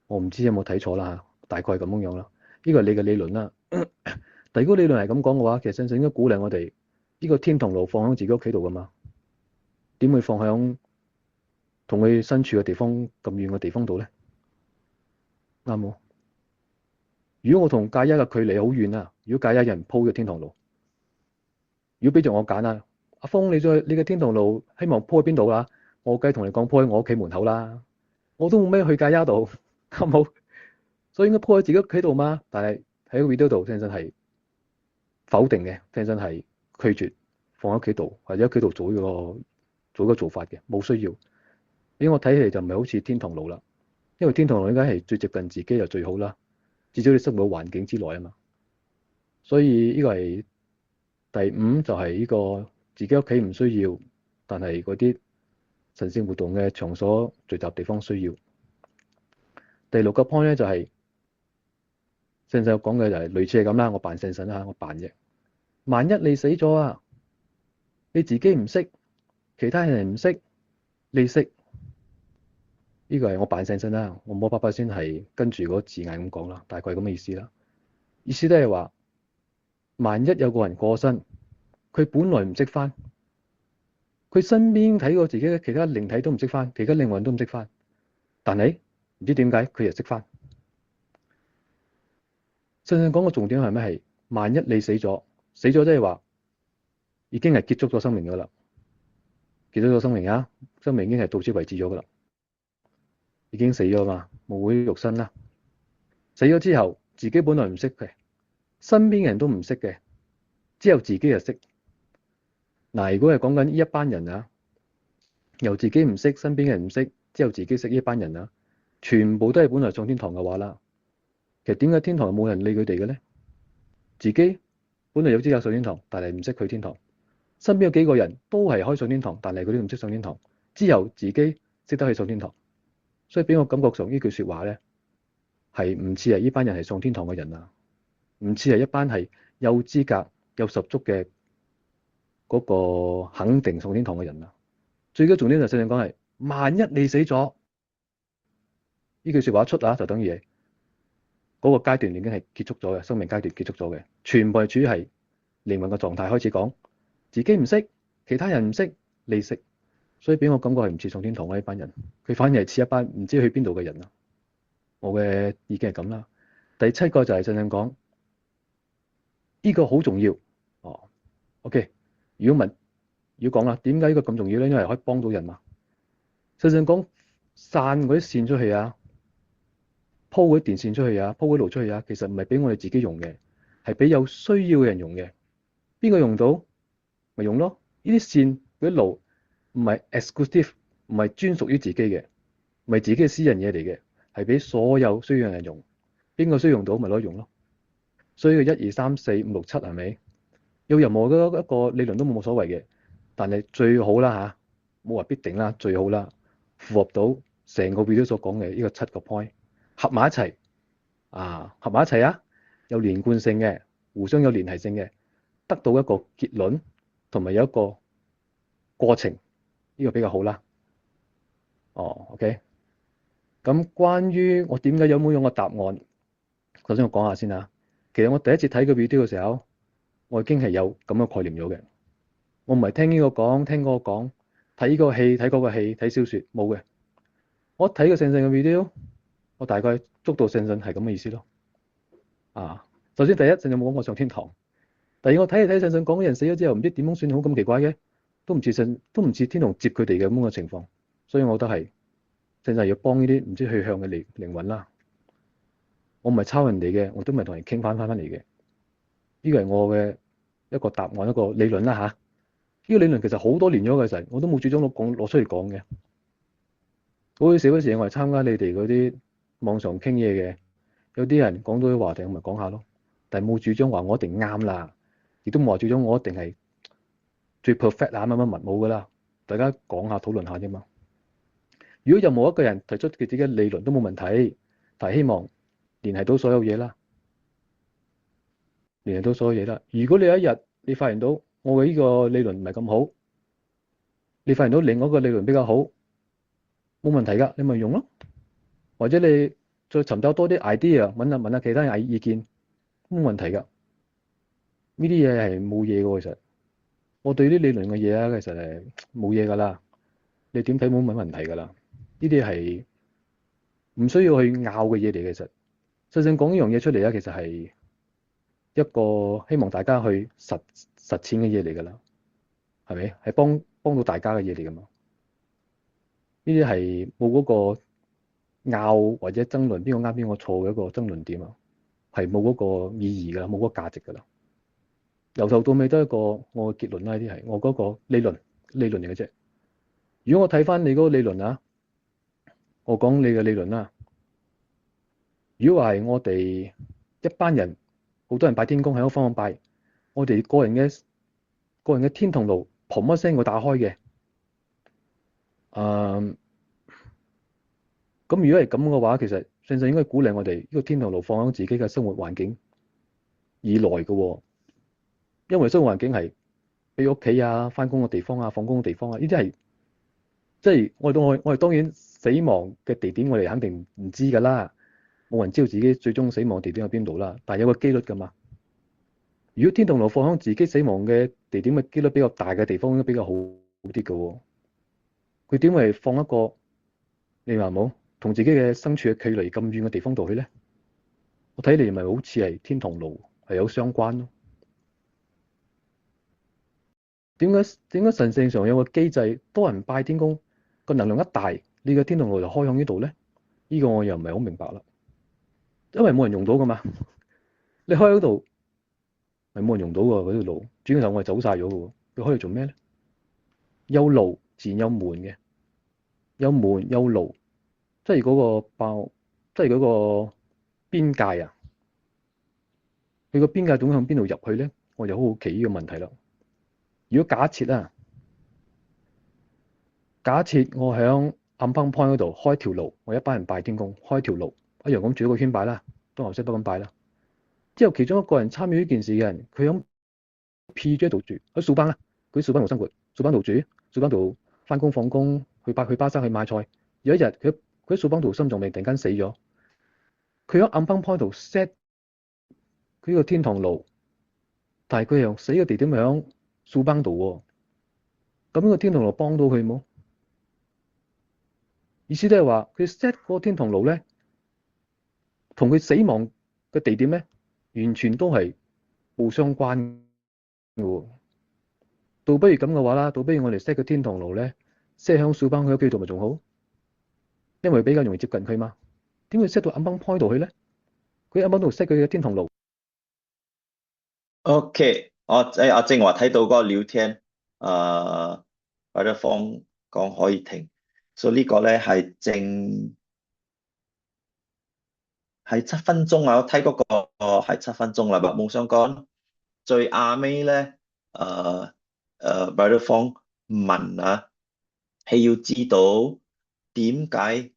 我唔知有冇睇錯啦嚇，大概係咁樣啦。呢個係你嘅理論啦。但如果理論係咁講嘅話，其實聖聖應該鼓勵我哋呢個天堂路放喺自己屋企度噶嘛，點會放喺同佢身處嘅地方咁遠嘅地方度咧？啱冇？如果我同戒一嘅距離好遠啊，如果戒一有人鋪嘅天堂路，如果俾着我揀啊，阿峰你嘅天堂路希望鋪喺邊度啦？我梗係同你講鋪喺我屋企門口啦，我都冇咩去戒一度，啱冇？所以應該鋪喺自己屋企度嘛。但係喺個 video 度，聽真係否定嘅，聽真係拒絕放喺屋企度或者屋企度做個做法嘅，冇需要。因為我睇起嚟就唔係好似天堂路啦，因為天堂路應該係最接近自己就最好啦，至少你生活環境之內啊嘛。所以呢個係第五，就係呢個自己屋企唔需要，但係嗰啲神聖活動嘅場所聚集地方需要。第六個 point 咧就係聖神講嘅就係類似係咁啦，我扮聖神啦，我扮啫。萬一你死咗啊，你自己唔識，其他人唔識，你識。呢個係我扮聖神啦，我摸爸爸先係跟住嗰個字眼咁講啦，大概咁嘅意思啦。意思都係話，萬一有個人過身，佢本來唔識翻，佢身邊睇過自己嘅其他靈體都唔識翻，其他靈魂都唔識翻，但係唔知點解佢又識翻。聖神講嘅重點係咩？係萬一你死咗即係話已經係結束咗生命噶啦，結束咗生命啊，生命已經係到此為止咗噶啦。已經死咗嘛，無會肉身啦。死咗之後，自己本來唔識嘅，身邊嘅人都唔識嘅，只有自己就識。嗱，如果係講緊呢一班人啊，由自己唔識，身邊嘅人唔識，只有自己識呢一班人啊，全部都係本來上天堂嘅話啦。其實點解天堂冇人理佢哋嘅咧？自己本來有資格上天堂，但係唔識去天堂。身邊有幾個人都係可以上天堂，但係佢哋唔識上天堂，只有自己識得去上天堂。所以俾我感覺上呢句說話咧，係唔似係呢班人係上天堂嘅人啊，唔似係一班係有資格、有十足嘅嗰個肯定上天堂嘅人啊。最緊重點就聖經講係，萬一你死咗，呢句說話一出啊，就等於嗰個階段已經係結束咗嘅，生命階段結束咗嘅，全部係處於係靈魂嘅狀態開始講，自己唔識，其他人唔識，你識。所以俾我感覺係唔似上天堂嘅呢班人，佢反而係似一班唔知去邊度嘅人啊。我嘅意見係咁啦。第七個就係正正講，呢個好重要。哦，OK。如果講啦，點解呢個咁重要咧？因為可以幫到人嘛。正正講散嗰啲線出去啊，鋪嗰啲電線出去啊，鋪嗰啲路出去啊，其實唔係俾我哋自己用嘅，係俾有需要嘅人用嘅。邊個用到咪用咯？呢啲線嗰啲路，唔係 exclusive， 唔係專屬於自己嘅，唔係自己嘅私人嘢嚟嘅，係俾所有需要嘅人用。邊個需要用到咪攞用咯？所以個1、2、3、4、5、6、7係咪？有任何嘅一個理論都冇所謂嘅，但係最好啦嚇，冇話必定啦，最好啦，符合到成個 video 所講嘅呢個7個 point， 合埋一齊啊，合埋一齊啊，有連貫性嘅，互相有聯繫性嘅，得到一個結論同埋有一個過程。呢個比較好啦。OK。咁關於我點解有冇用個答案，首先我講下先啦。其實我第一次睇個 video 嘅時候，我已經係有咁嘅概念咗嘅。我唔係聽呢個講，聽嗰個講，睇呢個戲，睇嗰個戲，睇小説，冇嘅。我睇個聖神嘅 video，我大概捉到聖神係咁嘅意思咯。首先第一，聖經冇講過上天堂。第二，我睇聖經講啲人死咗之後唔知點樣算好，咁奇怪嘅，都唔似天堂接佢哋嘅咁嘅情況。所以我覺得係聖經要幫呢啲唔知去向嘅靈魂啦。我唔係抄人哋嘅，我都唔係同人傾翻嚟嘅。呢個係我嘅一個答案，一個理論啦嚇。呢個理論其實好多年咗嘅，其實我都冇主動攞出嚟講嘅。好少嗰時我係參加你哋嗰啲網上傾嘢嘅，有啲人講到啲話題，我咪講下咯。但係冇主張話我一定啱啦，亦都冇話主張我一定係最 perfect 啊乜乜物冇噶啦。大家講下討論下啫嘛。如果任何一個人提出佢自己嘅理論都冇問題，但係希望聯繫到所有嘢啦，聯繫到所有嘢啦。如果你有一日你發現到我嘅呢個理論唔係咁好，你發現到另外一個理論比較好，冇問題㗎，你咪用咯。或者你再尋找多啲 idea，問下其他人意見，冇問題㗎。呢啲嘢係冇嘢㗎，其實我對啲理論嘅嘢啊，其實係冇嘢㗎啦。你點睇冇乜問題㗎啦。呢啲係唔需要去拗嘅嘢嚟嘅，其實真正講呢樣嘢出嚟啊，其實係一個希望大家去實踐嘅嘢嚟㗎啦，係咪？係幫到大家嘅嘢嚟㗎嘛？呢啲係冇嗰個拗或者爭論邊個啱邊個錯嘅一個爭論點啊，係冇嗰個意義㗎啦，冇嗰個價值㗎啦。由頭到尾都係一個我嘅結論啦，呢啲係我嗰個理論嚟嘅啫。如果我睇翻你嗰個理論啊，我講你嘅理論啦。如果話係我哋一班人，好多人拜天公喺個方向拜，我哋個人嘅天堂路砰一聲會打開嘅。咁如果係咁嘅話，其實聖上應該鼓勵我哋呢個天堂路放喺自己嘅生活環境以內嘅喎，因為生活環境係比如屋企啊、翻工嘅地方啊、放工嘅地方啊，呢啲係即係我哋當然死亡嘅地點，我哋肯定唔知㗎啦，冇人知道自己最終死亡地點喺邊度啦。但係有個機率㗎嘛。如果天堂路放喺自己死亡嘅地點嘅機率比較大嘅地方，應該比較好啲嘅喎。佢點會放一個你話冇同自己嘅身處嘅距離咁遠嘅地方度去咧？我睇嚟咪好似係天堂路係有相關咯。點解神聖上有個機制，多人拜天公個能量一大，你個天堂路就開向呢度咧？呢個我又唔係好明白啦，因為冇人用到噶嘛。你開嗰度係冇人用到喎，嗰條路轉頭我係走晒咗嘅喎。佢開嚟做咩咧？有路自然有門嘅，有門有路，即係嗰個即係嗰個邊界啊。佢個邊界總向邊度入去咧？我就好好奇呢個問題啦。如果假設我喺暗崩 point 嗰度開條路，我一班人拜天公開條路，一樣咁轉一個圈拜啦，東牛西北咁拜啦。之後其中一個人參與呢件事嘅人，佢喺 PJ 度住，喺數班啦，佢喺數班度生活，數班度住，數班度翻工放工，去巴沙去買菜。有一日佢喺數班度心臟病突然間死咗，佢喺暗崩 point 度 set 佢呢個天堂路，但係佢又死嘅地點喺數班度喎。咁呢個天堂路幫到佢冇？意思都係話佢 set 嗰個天堂路咧，同佢死亡嘅地點咧，完全都係冇相關嘅喎。倒不如咁嘅話啦，倒不如我哋 set 個天堂路咧，set 響數班佢屋企度咪仲好？因為比較容易接近佢嘛。點會 set 到暗崩 point 度去咧？佢暗崩度 set 佢嘅天堂路。OK，我正話睇到嗰個聊天，或者方講可以停，所以呢個咧係7分鐘啊！我睇嗰個係7分鐘啦，冇想講最啱尾咧，Brother 方問啊，係要知道點解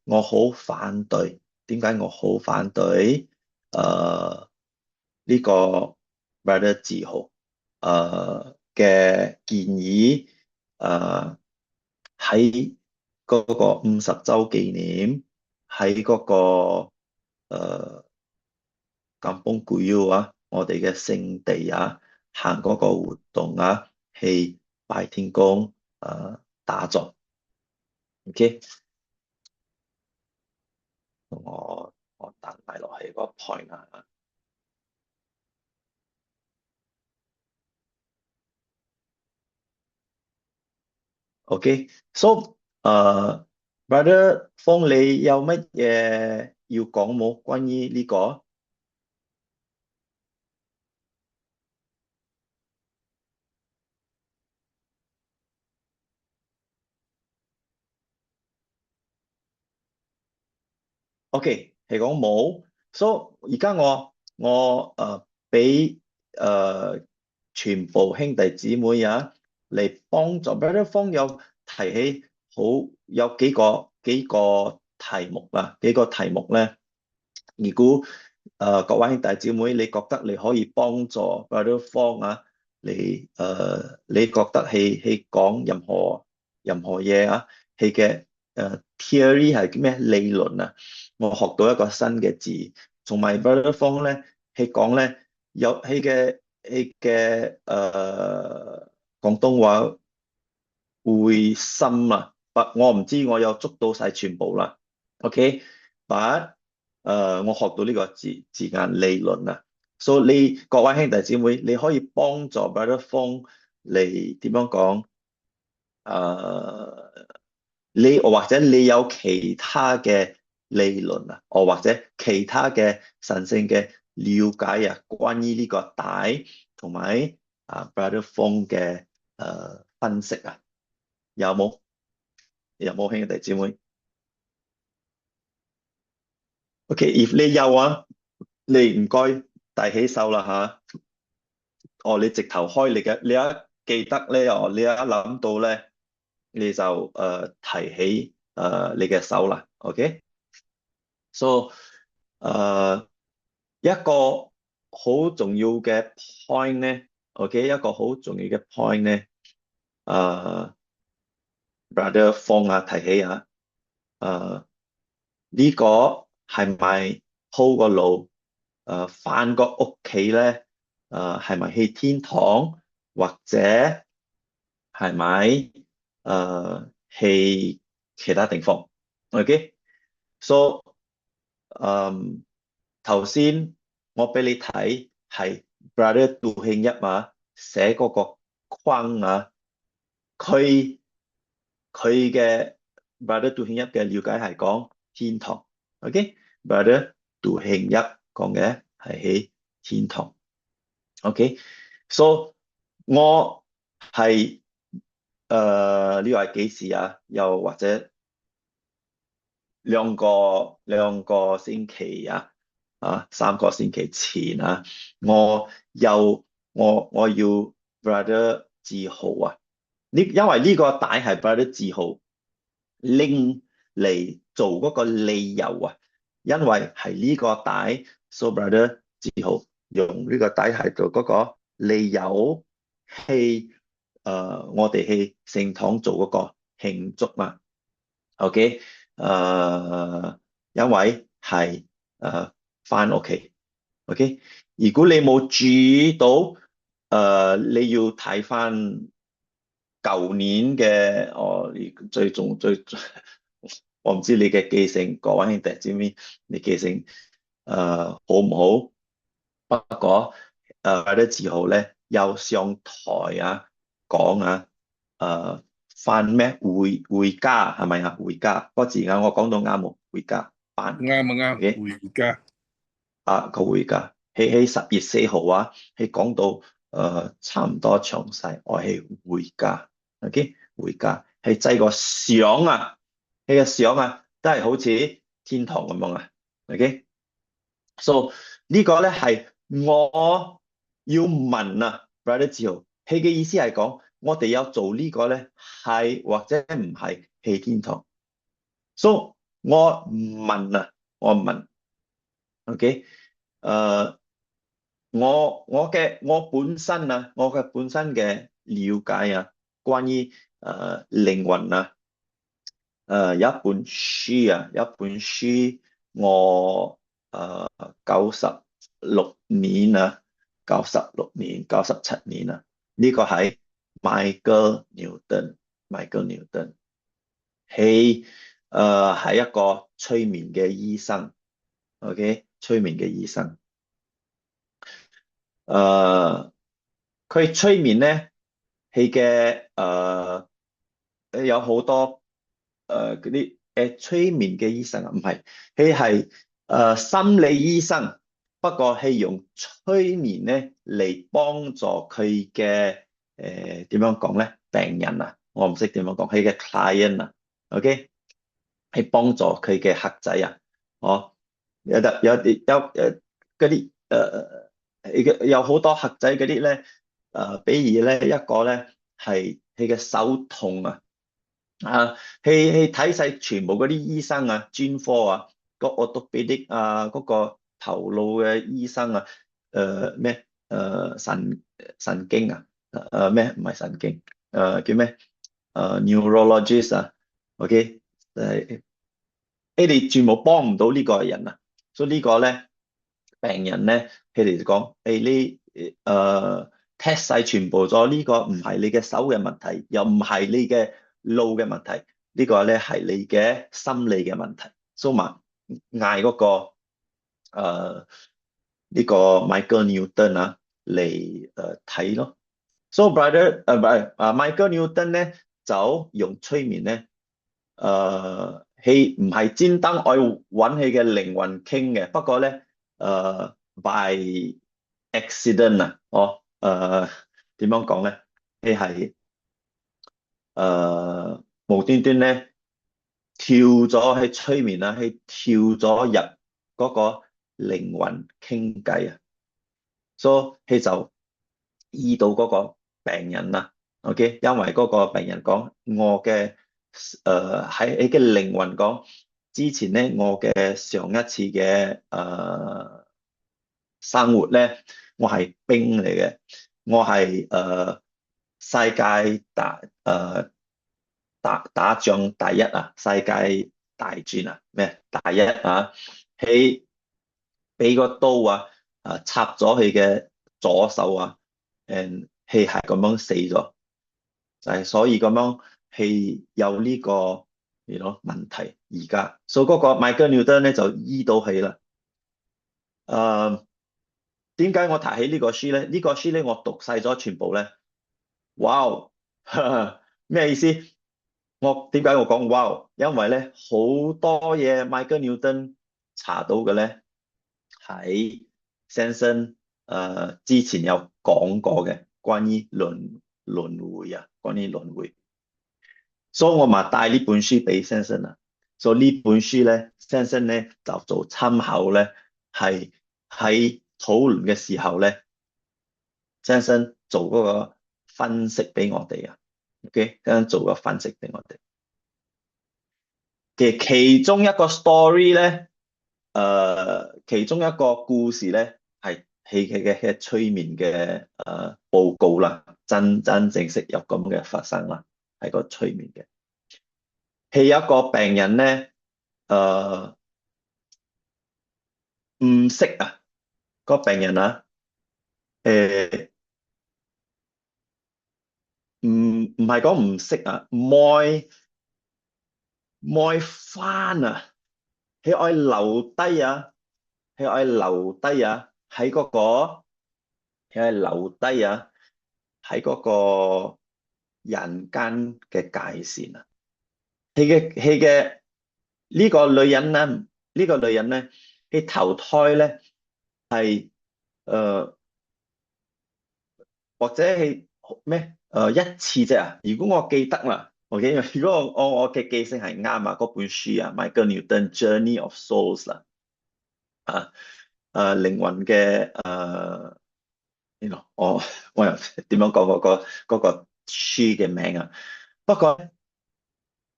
我好反對？點解我好反對呢個 Brother 志豪嘅建議喺嗰個50週紀念喺嗰個Kampung Kuyuh啊，我哋嘅聖地啊，行嗰個活動啊，去拜天公打坐。OK，我彈埋落去個 point 啊。OK，so Brother 方你有乜嘢要講冇？關於呢個？OK，係講冇。So 而家我俾全部兄弟姊妹啊嚟幫助 Brother 方有提起有幾個題目啊，幾個題目咧。如果各位兄弟姊妹，你覺得你可以幫助 Brother 方啊，你覺得係講任何嘢啊，係嘅theory 係咩理論啊？我學到一個新嘅字，同埋 Brother 方咧係講咧有佢嘅廣東話會深啊，我唔知我有捉到晒全部啦。OK，but 我學到呢個字眼理論啊，所以各位兄弟姊妹，你可以幫助 Brother 方嚟點樣講？或者你有其他嘅理論啊，或者其他嘅神聖嘅了解啊，關於呢個帶同埋Brother 方嘅分析啊，有冇？有冇兄弟姊妹？OK，if 你有啊，你唔該遞起手啦吓。你直頭開你一記得咧，你一諗到咧，你就提起你嘅手啦。OK，so 一個好重要嘅 point 咧，OK，一個好重要嘅 point 咧，Brother 方提起呢個係咪鋪個路返個屋企咧？係咪去天堂，或者係咪去其他地方？OK，so 頭先我俾你睇係 Brother 杜慶一嘛，寫嗰個框啊，佢嘅 Brother 杜慶一嘅了解係講天堂，OK，Brother 杜慶一講嘅係喺天堂，OK，so 我係呢個係幾時啊？又或者兩個星期啊，3個星期前啊，我要 Brother 志豪啊，因為呢個帶係 Brother 志豪拎嚟做嗰個理由啊，因為係呢個帶，so Brother 志豪用呢個帶係做嗰個理由去我哋去聖堂做嗰個慶祝嘛，OK，因為係返屋企，OK，如果你冇注意到，你要睇返舊年嘅我唔知你嘅記性，各位兄弟知唔知你記性好唔好？不過Brother 志豪咧又上台講返咩回家係咪啊？回家嗰個字眼我講到啱冇？回家返啱，回家個回家喺10月4號係講到差唔多詳細，我係回家，OK， 回家係製個相佢嘅相都係好似天堂咁樣OK，so 呢個咧係我要問Brother 志豪，佢嘅意思係講我哋有做呢個咧係或者唔係去天堂，so 我問OK，我本身嘅了解關於靈魂有一本書我96年97年呢個係 Michael Newton，佢係一個催眠嘅醫生，OK， 催眠嘅醫生，佢催眠咧，佢嘅有好多嗰啲催眠嘅醫生啊，唔係，佢係心理醫生，不過係用催眠咧嚟幫助佢嘅點樣講咧病人啊，我唔識點樣講，佢嘅 client 啊，OK，係幫助佢嘅客仔啊，哦，有嗰啲有好多客仔嗰啲咧，比如咧一個咧係佢嘅手痛啊。去睇晒全部嗰啲醫生啊，專科啊，個 orthopedic 啊，嗰個頭腦嘅醫生啊，咩神經啊，咩唔係神經，叫咩neurologist 啊，OK，你哋全部幫唔到呢個人啊，所以呢個咧病人咧，佢哋就講，你test 晒全部咗，呢個唔係你嘅手嘅問題，又唔係你嘅腦嘅問題，呢個咧係你嘅心理嘅問題，所以嘛嗌嗰個呢個 Michael Newton 啊嚟睇咯。So brother 唔係Michael Newton 咧就用催眠咧，佢唔係專登愛揾佢嘅靈魂傾嘅，不過咧by accident 啊，點樣講咧？佢係無端端咧跳咗去催眠啦，佢跳咗入嗰個靈魂傾偈啊，所以佢就醫到嗰個病人啦。OK，因為嗰個病人講我嘅喺你嘅靈魂講，之前咧我嘅上一次嘅生活咧，我係兵嚟嘅，我係世界打仗第一啊，世界大戰啊，咩第一啊，佢俾個刀插咗佢嘅左手啊，佢係咁樣死咗，就係所以咁樣係有呢個問題而家，所以嗰個 Michael Newton 咧就醫到佢啦。點解我提起呢個書咧？呢個書咧我讀晒咗全部咧，哇！咩意思？點解我講哇？因為咧好多嘢 Michael Newton 查到嘅咧喺先生之前有講過嘅關於輪迴啊，關於輪迴，所以我咪帶呢本書俾先生啊。所以呢本書咧，先生咧就做參考咧，係喺討論嘅時候咧，先生做嗰個分析俾我哋啊。OK，先生做個分析俾我哋。其中一個 story 咧，其中一個故事咧，係戲劇嘅催眠嘅報告啦，真正式有咁嘅發生啦，係個催眠嘅。係有一個病人咧，唔識啊，個病人啊，唔係講唔識啊，唔愛翻啊，佢愛留低啊，佢愛留低啊，喺嗰個，佢愛留低啊，喺嗰個人間嘅界線啊，佢嘅呢個女人咧，呢個女人咧，佢投胎咧係或者係咩一次啫啊？如果我記得啦，OK，如果我嘅記性係啱啊，嗰本書啊，Michael Newton Journey of Souls 啦，靈魂嘅我又點樣講嗰個書嘅名啊？不過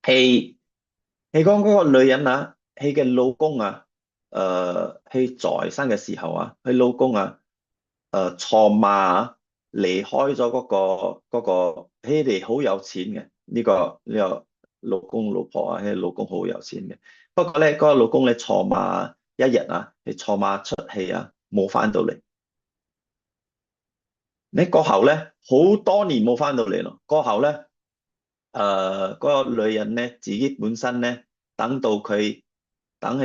係講嗰個女人啊，佢嘅老公啊，佢在生嘅時候啊，佢老公啊，坐馬啊，離開咗嗰個，佢哋好有錢嘅呢個老公老婆啊，佢老公好有錢嘅。不過咧，嗰個老公咧坐馬一日啊，佢坐馬出氣啊，冇翻到嚟。你過後咧，好多年冇翻到嚟咯。過後咧，嗰個女人咧，自己本身咧，等佢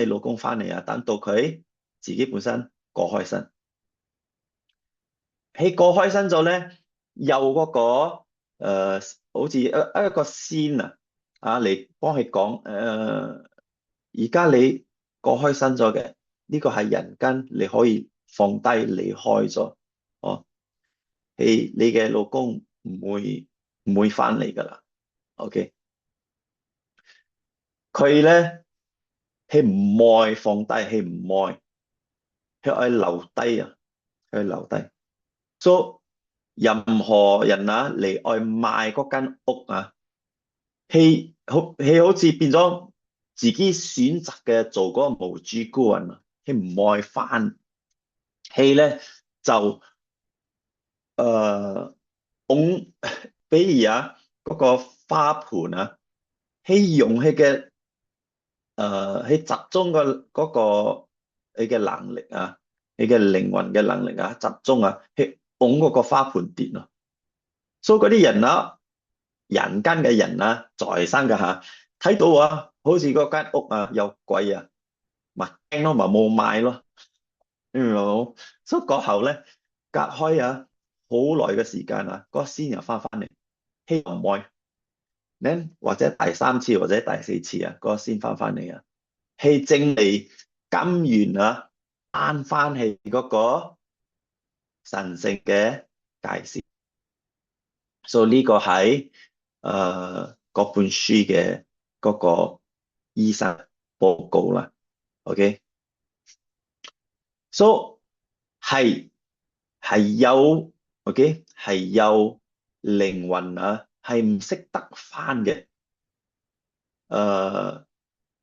老公翻嚟啊，等到佢自己本身過開身。喺過開身咗咧，有嗰個好似一個仙啊，你幫佢講而家你過開新咗嘅，呢個係人間，你可以放低離開咗，哦，你嘅老公唔會翻嚟噶啦，OK，佢咧係唔愛放低，係唔愛，佢愛留低啊，佢留低，所以任何人嚟愛賣嗰間屋佢好似變咗自己選擇嘅做嗰個無主孤魂啊，佢唔愛翻，佢咧就拱，比如嗰個花盆佢用佢集中嗰個佢嘅能力佢嘅靈魂嘅能力集中去拱嗰個花盆跌咯，所以嗰啲人人間嘅人在生嘅睇到好似嗰間屋又貴咪驚咯，咪冇買咯，你明唔明冇？所以過後咧隔開好耐嘅時間嗰個仙又翻嚟，希望唔愛，或者第三次或者第四次嗰個仙翻嚟係正嚟甘願翻去嗰個神聖嘅界線，所以呢個係嗰本書嘅嗰個醫生報告啦，OK， 所以係有 OK 係有靈魂係唔識得翻嘅，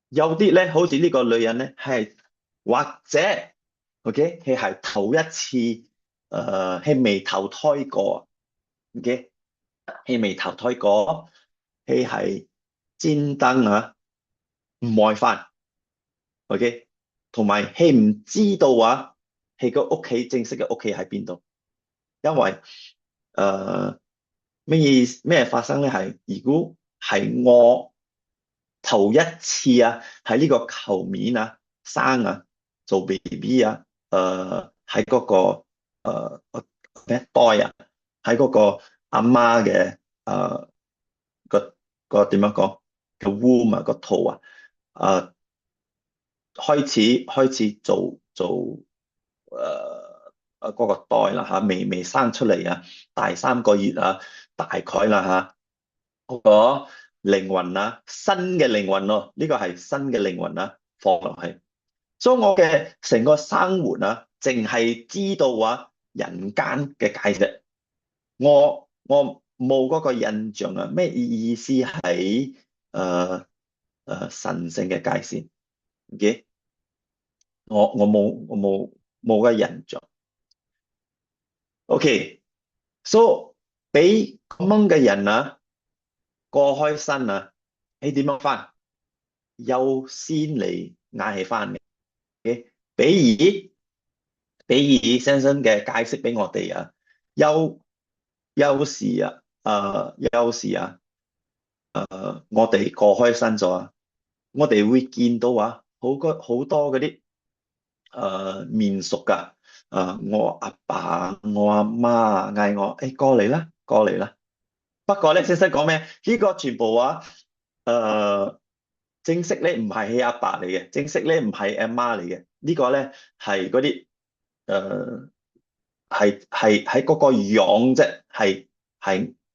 有啲咧好似呢個女人咧係或者 OK 佢係頭一次係未投胎過，OK 佢未投胎過，佢係專登唔愛翻 ，OK， 同埋佢唔知道佢個屋企正式嘅屋企喺邊度，因為咩發生咧係如果係我頭一次喺呢個球面生做 BB 喺嗰個咩袋喺嗰個阿媽嘅個點樣講個 womb 個肚開始做嗰個袋啦未生出嚟大3個月大概啦嗰個靈魂新嘅靈魂咯，呢個係新嘅靈魂放落去，所以我嘅成個生活淨係知道人間嘅界啫，我冇嗰個印象咩意思係神聖嘅界線，OK， 我冇個印象，OK， so 俾咁樣嘅人過開身你點樣翻？優先嚟嗌起翻嘅，OK， 比爾先生嘅解釋俾我哋有時我哋過開身咗我哋會見到好多嗰啲面熟噶，我阿爸我阿媽嗌我過嚟啦過嚟啦，不過咧先生講咩？呢個全部正式咧唔係佢阿爸嚟嘅，正式咧唔係阿媽嚟嘅，呢個咧係嗰啲係喺嗰個樣啫，係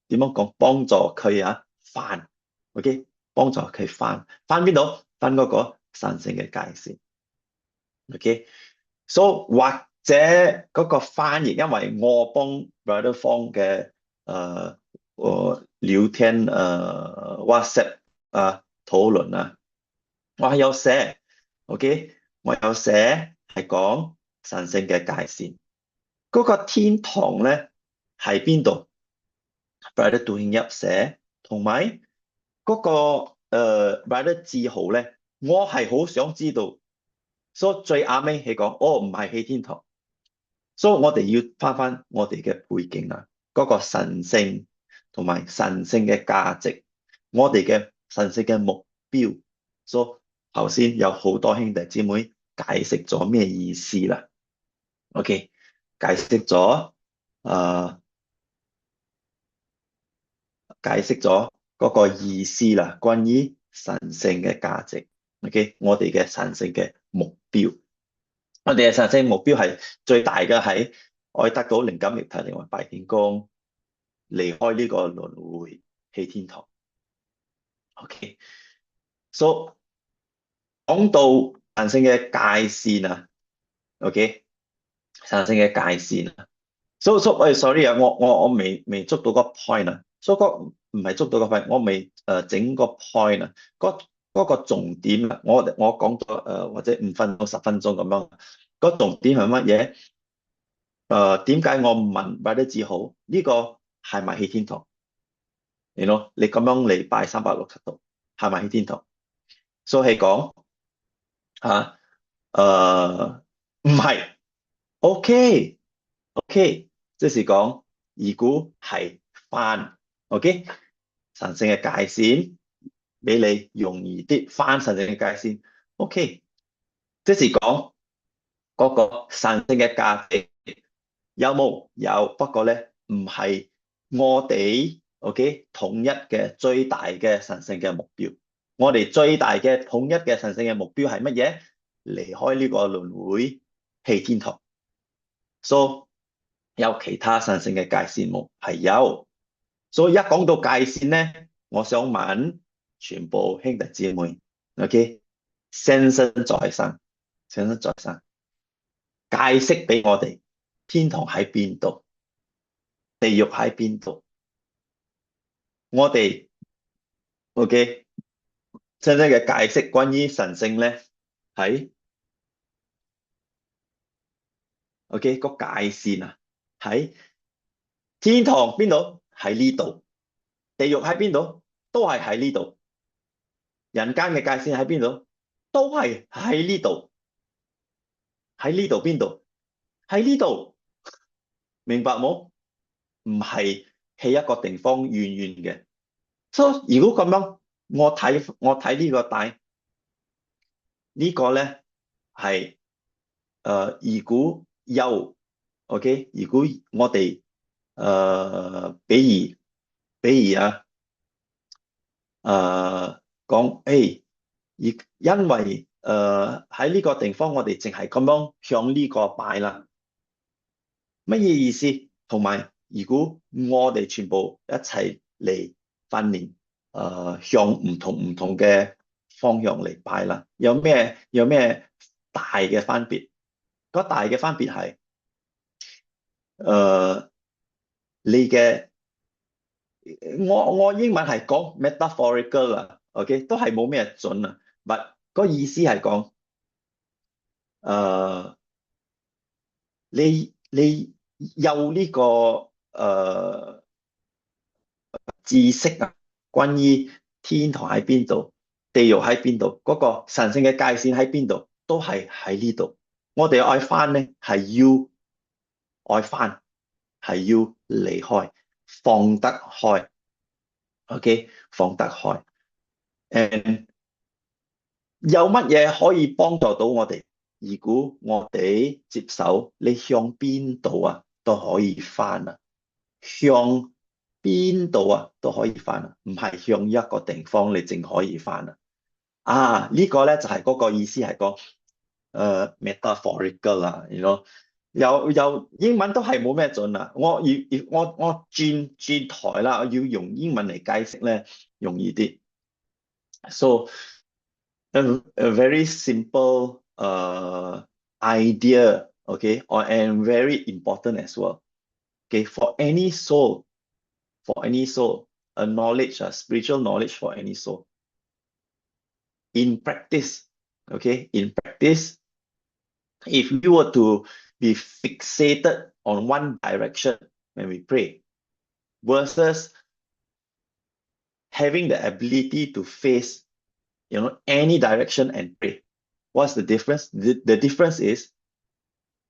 點樣講？幫助佢翻 ，OK， 幫助佢翻邊度？翻嗰個神聖嘅界線 ，OK， 所以或者嗰個翻譯，因為我幫 Brother 方嘅聊天WhatsApp 討論我係有寫 ，OK， 我有寫係講神聖嘅界線。嗰個天堂咧喺邊度 ？Brother 杜慶一寫，同埋嗰個Brother 志豪咧，我係好想知道。所以最啱尾係講，唔係喺天堂。所以我哋要翻我哋嘅背景嗰個神聖同埋神聖嘅價值，我哋嘅神聖嘅目標。所以頭先有好多兄弟姊妹解釋咗咩意思啦。OK。解釋咗嗰個意思啦，關於神聖嘅價值。OK，我哋嘅神聖嘅目標，我哋嘅神聖目標係最大嘅係我哋得到靈感、力體、靈魂、拜天公，離開呢個輪迴，去天堂。OK，so 講到神聖嘅界線啊，OK， 神聖嘅界線啊，sorry 啊，我未捉到個 point 啊，所以唔係捉到個 point，我未整個 point 啊，嗰個重點啊，我講咗或者5分鐘10分鐘咁樣，嗰重點係乜嘢？點解我問拜得至好呢個係咪去天堂？你咁樣嚟拜360度係咪去天堂？所以係講唔係 ，OK， 即是講如果係翻 OK 神聖嘅界線，俾你容易啲翻神聖嘅界線 OK， 即是講嗰個神聖嘅價值有冇？有，不過咧唔係我哋 OK 統一嘅最大嘅神聖嘅目標。我哋最大嘅統一嘅神聖嘅目標係乜嘢？離開呢個輪迴，去天堂。所以有其他神聖嘅界線冇？係有。所以一講到界線咧，我想問全部兄弟姊妹 ，OK， 先生在生，解釋俾我哋，天堂喺邊度？地獄喺邊度？我哋 OK。真正嘅解釋關於神聖咧，喺 OK 個界線啊，喺天堂邊度？喺呢度。地獄喺邊度？都係喺呢度。人間嘅界線喺邊度？都係喺呢度。喺呢度邊度？喺呢度。明白冇？唔係喺一個地方遠遠嘅。所以如果咁樣，我睇呢個帶呢個咧係如果有 OK， 如果我哋比如講因為喺呢個地方我哋淨係咁樣向呢個拜啦，乜嘢意思？同埋如果我哋全部一齊嚟訓練向唔同嘅方向嚟拜啦，有咩大嘅分別？嗰大嘅分別係你嘅我英文係講 metaphorical 啦 ，OK 都係冇咩準啊，但個意思係講你有呢個知識啊，關於天堂喺邊度，地獄喺邊度，嗰個神聖嘅界線喺邊度，都係喺呢度。我哋愛翻咧係要愛翻，係要離開，放得開 ，OK， 放得開。有乜嘢可以幫助到我哋？如果我哋接受，你向邊度啊都可以翻啊，向邊度啊都可以翻啊，唔係向一個地方你淨可以翻啊。呢個咧就係嗰個意思係講metaphorical 啦，有英文都係冇咩準啊。我轉台啦，我要用英文嚟解釋咧容易啲。So a very simple idea, okay, and very important as well. Okay, for any soul, a knowledge, a spiritual knowledge for any soul. In practice, okay, if you were to be fixated on one direction when we pray, versus having the ability to face, any direction and pray, what's the difference? The difference is,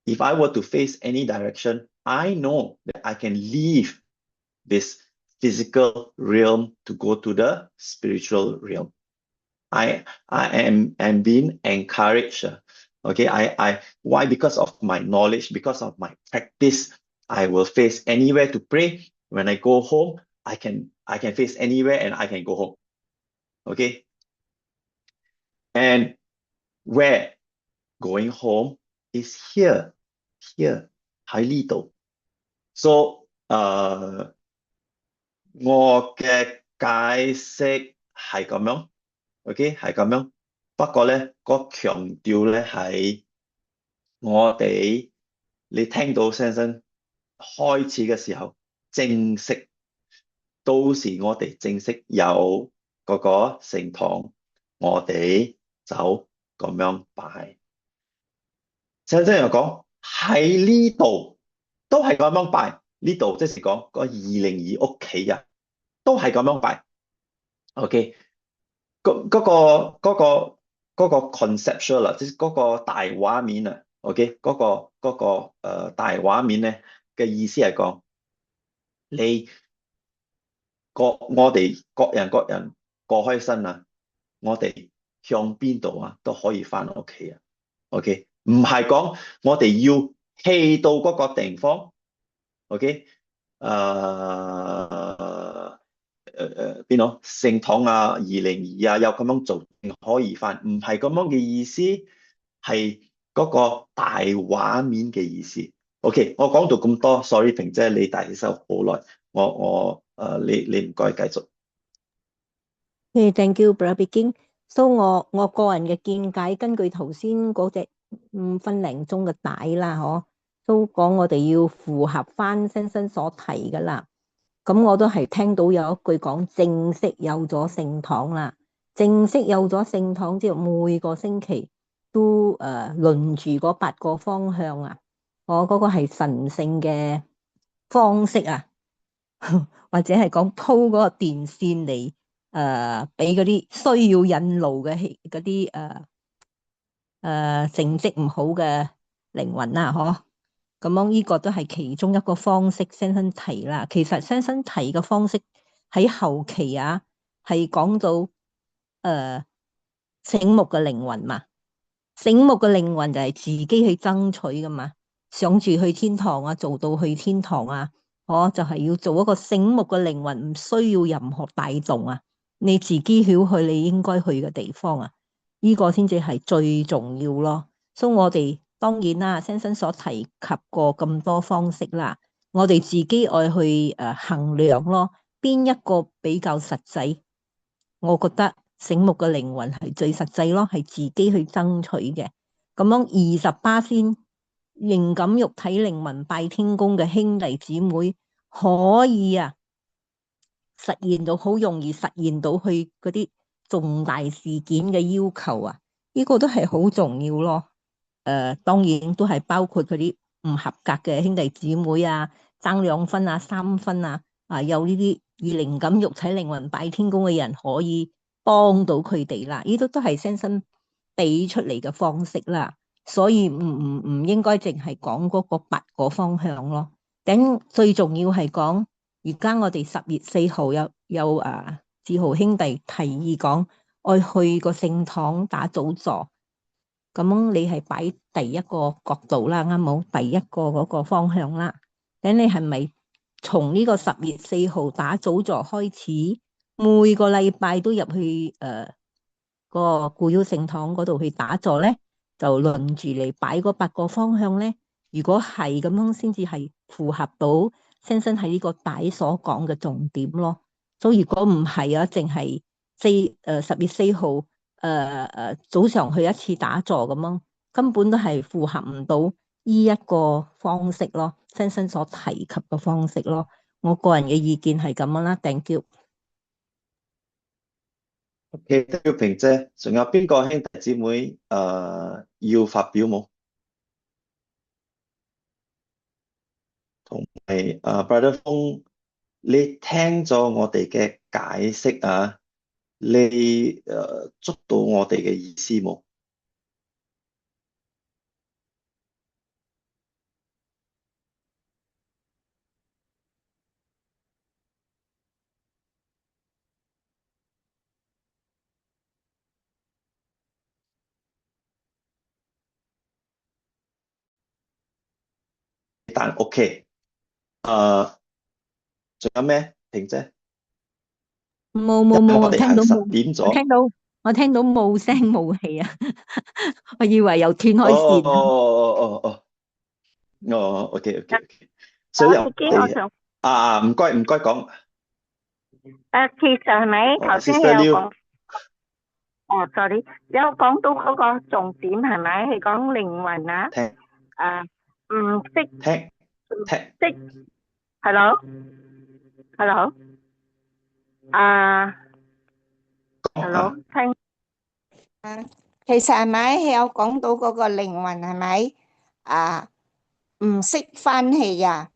if I were to face any direction, I know that I can leave this physical realm to go to the spiritual realm. I am being encouraged. Okay, why? Because of my knowledge, because of my practice, I will face anywhere to pray. When I go home, I can I can face anywhere and I can go home. Okay? And where going home is here, here 喺呢度。So 我嘅解釋係咁樣，OK 係咁樣。不過咧，個強調咧係我哋你聽到聲聲開始嘅時候，正式到時我哋正式有嗰個聖堂，我哋就咁樣拜。聲聲又講喺呢度都係咁樣拜，呢度即是講個202屋企人都係咁樣拜。OK，嗰個 conceptual 啦，即係嗰個大畫面啊。OK，嗰個大畫面咧嘅意思係講，我哋各人過開身啊，我哋向邊度啊都可以翻屋企啊。OK，唔係講我哋要去到嗰個地方。OK，邊度聖堂啊、202啊，有咁樣做可以翻，唔係咁樣嘅意思，係嗰個大畫面嘅意思。OK，我講到咁多，sorry 萍姐，你大起手好耐，你唔該繼續。Thank you, Brother Biking. So 我個人嘅見解，根據頭先嗰隻5分零鐘嘅帶啦，都講我哋要符合翻先生所提噶啦。咁我都係聽到有一句講正式有咗聖堂啦，正式有咗聖堂之後，每個星期都輪住嗰8個方向啊，我嗰個係神聖嘅方式啊，或者係講鋪嗰個電線嚟俾嗰啲需要引路嘅嗰啲成績唔好嘅靈魂啊，咁樣呢個都係其中一個方式，先生提啦。其實先生提嘅方式喺後期啊，係講到醒目嘅靈魂嘛。醒目嘅靈魂就係自己去爭取噶嘛，想住去天堂啊，做到去天堂啊，就係要做一個醒目嘅靈魂，唔需要任何帶動啊，你自己曉去你應該去嘅地方啊，呢個先至係最重要咯。所以我哋當然啦，先生所提及過咁多方式啦，我哋自己愛去衡量咯，邊一個比較實際？我覺得醒目嘅靈魂係最實際咯，係自己去爭取嘅。咁樣28%靈感肉體靈魂拜天公嘅兄弟姊妹可以實現到，好容易實現到去嗰啲重大事件嘅要求啊，呢個都係好重要咯。當然都係包括嗰啲唔合格嘅兄弟姊妹啊，爭2分啊、3分啊，有呢啲以靈感肉體靈魂拜天公嘅人可以幫到佢哋啦。呢都係先生俾出嚟嘅方式啦，所以唔應該淨係講嗰個8個方向咯。頂最重要係講，而家我哋10月4號有志豪兄弟提議講，我去個聖堂打早座。咁你係擺第一個角度啦，啱冇？第一個嗰個方向啦。咁你係咪從呢個10月4號打早座開始，每個禮拜都入去個古妖聖堂嗰度去打坐咧？就輪住嚟擺嗰8個方向咧。如果係咁樣，先至係符合到先生喺呢個帶所講嘅重點咯。所以如果唔係啊，淨係10月4號。早上去一次打坐咁樣，根本都係符合唔到呢一個方式咯，先生所提及嘅方式咯。我個人嘅意見係咁樣啦。Thank you。OK，thank you，萍姐，仲有邊個兄弟姊妹要發表冇？同埋Brother 風，你聽咗我哋嘅解釋啊？你捉到我哋嘅意思冇？但 OK，仲有咩？萍姐？冇，我哋行10點我咗。聽到冇聲冇氣啊，我以為又斷開哦線啊。OK，所以我自己我哋想唔該講，其實係咪頭先你 Sister 有 Liu，講sorry，有講到嗰個重點係咪係講靈魂啊？聽唔識聽識，hello，啊，hello，聽其實係咪有講到嗰個靈魂係咪唔識翻氣啊？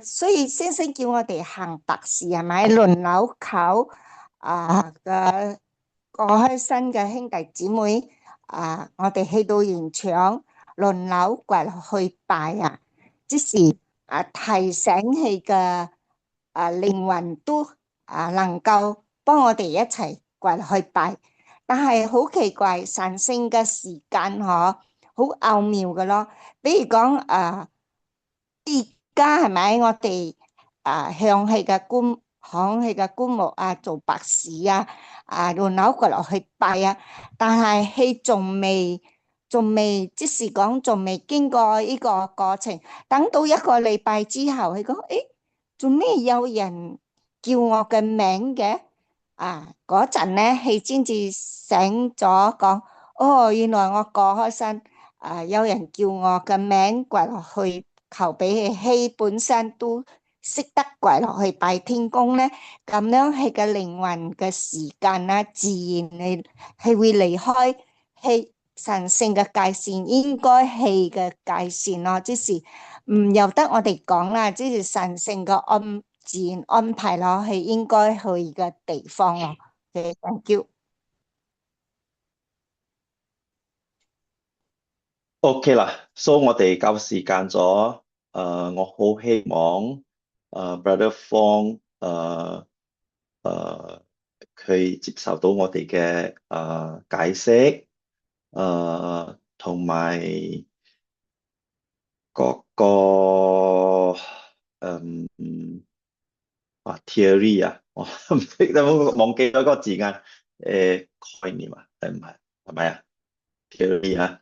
所以先生叫我哋行白事係咪輪流求嘅過開身嘅兄弟姊妹我哋去到現場輪流跪落去拜啊，即是提醒起嘅靈魂都能夠幫我哋一齊跪落去拜，但係好奇怪神聖嘅時間好奧妙嘅咯，比如講而家係咪我哋向佢嘅棺木做白事輪流過落去拜但係佢仲未，即是講仲未經過呢個過程，等到1個禮拜之後，佢講做咩有人叫我嘅名嘅嗰陣咧，佢先至醒咗講原來我過開身有人叫我嘅名跪落去。求俾佢本身都識得跪落去拜天公咧，咁樣佢嘅靈魂嘅時間自然係會離開佢神聖嘅界線，應該係嘅界線咯，即是唔由得我哋講啦，即是神聖嘅自然安排咯，係應該去嘅地方咯。Thank you。OK 啦，所以我哋夠時間咗。我好希望Brother Fong 佢接受到我哋嘅解釋，同埋嗰個theory 我唔識得忘記咗嗰個字眼，概念係咪啊 theory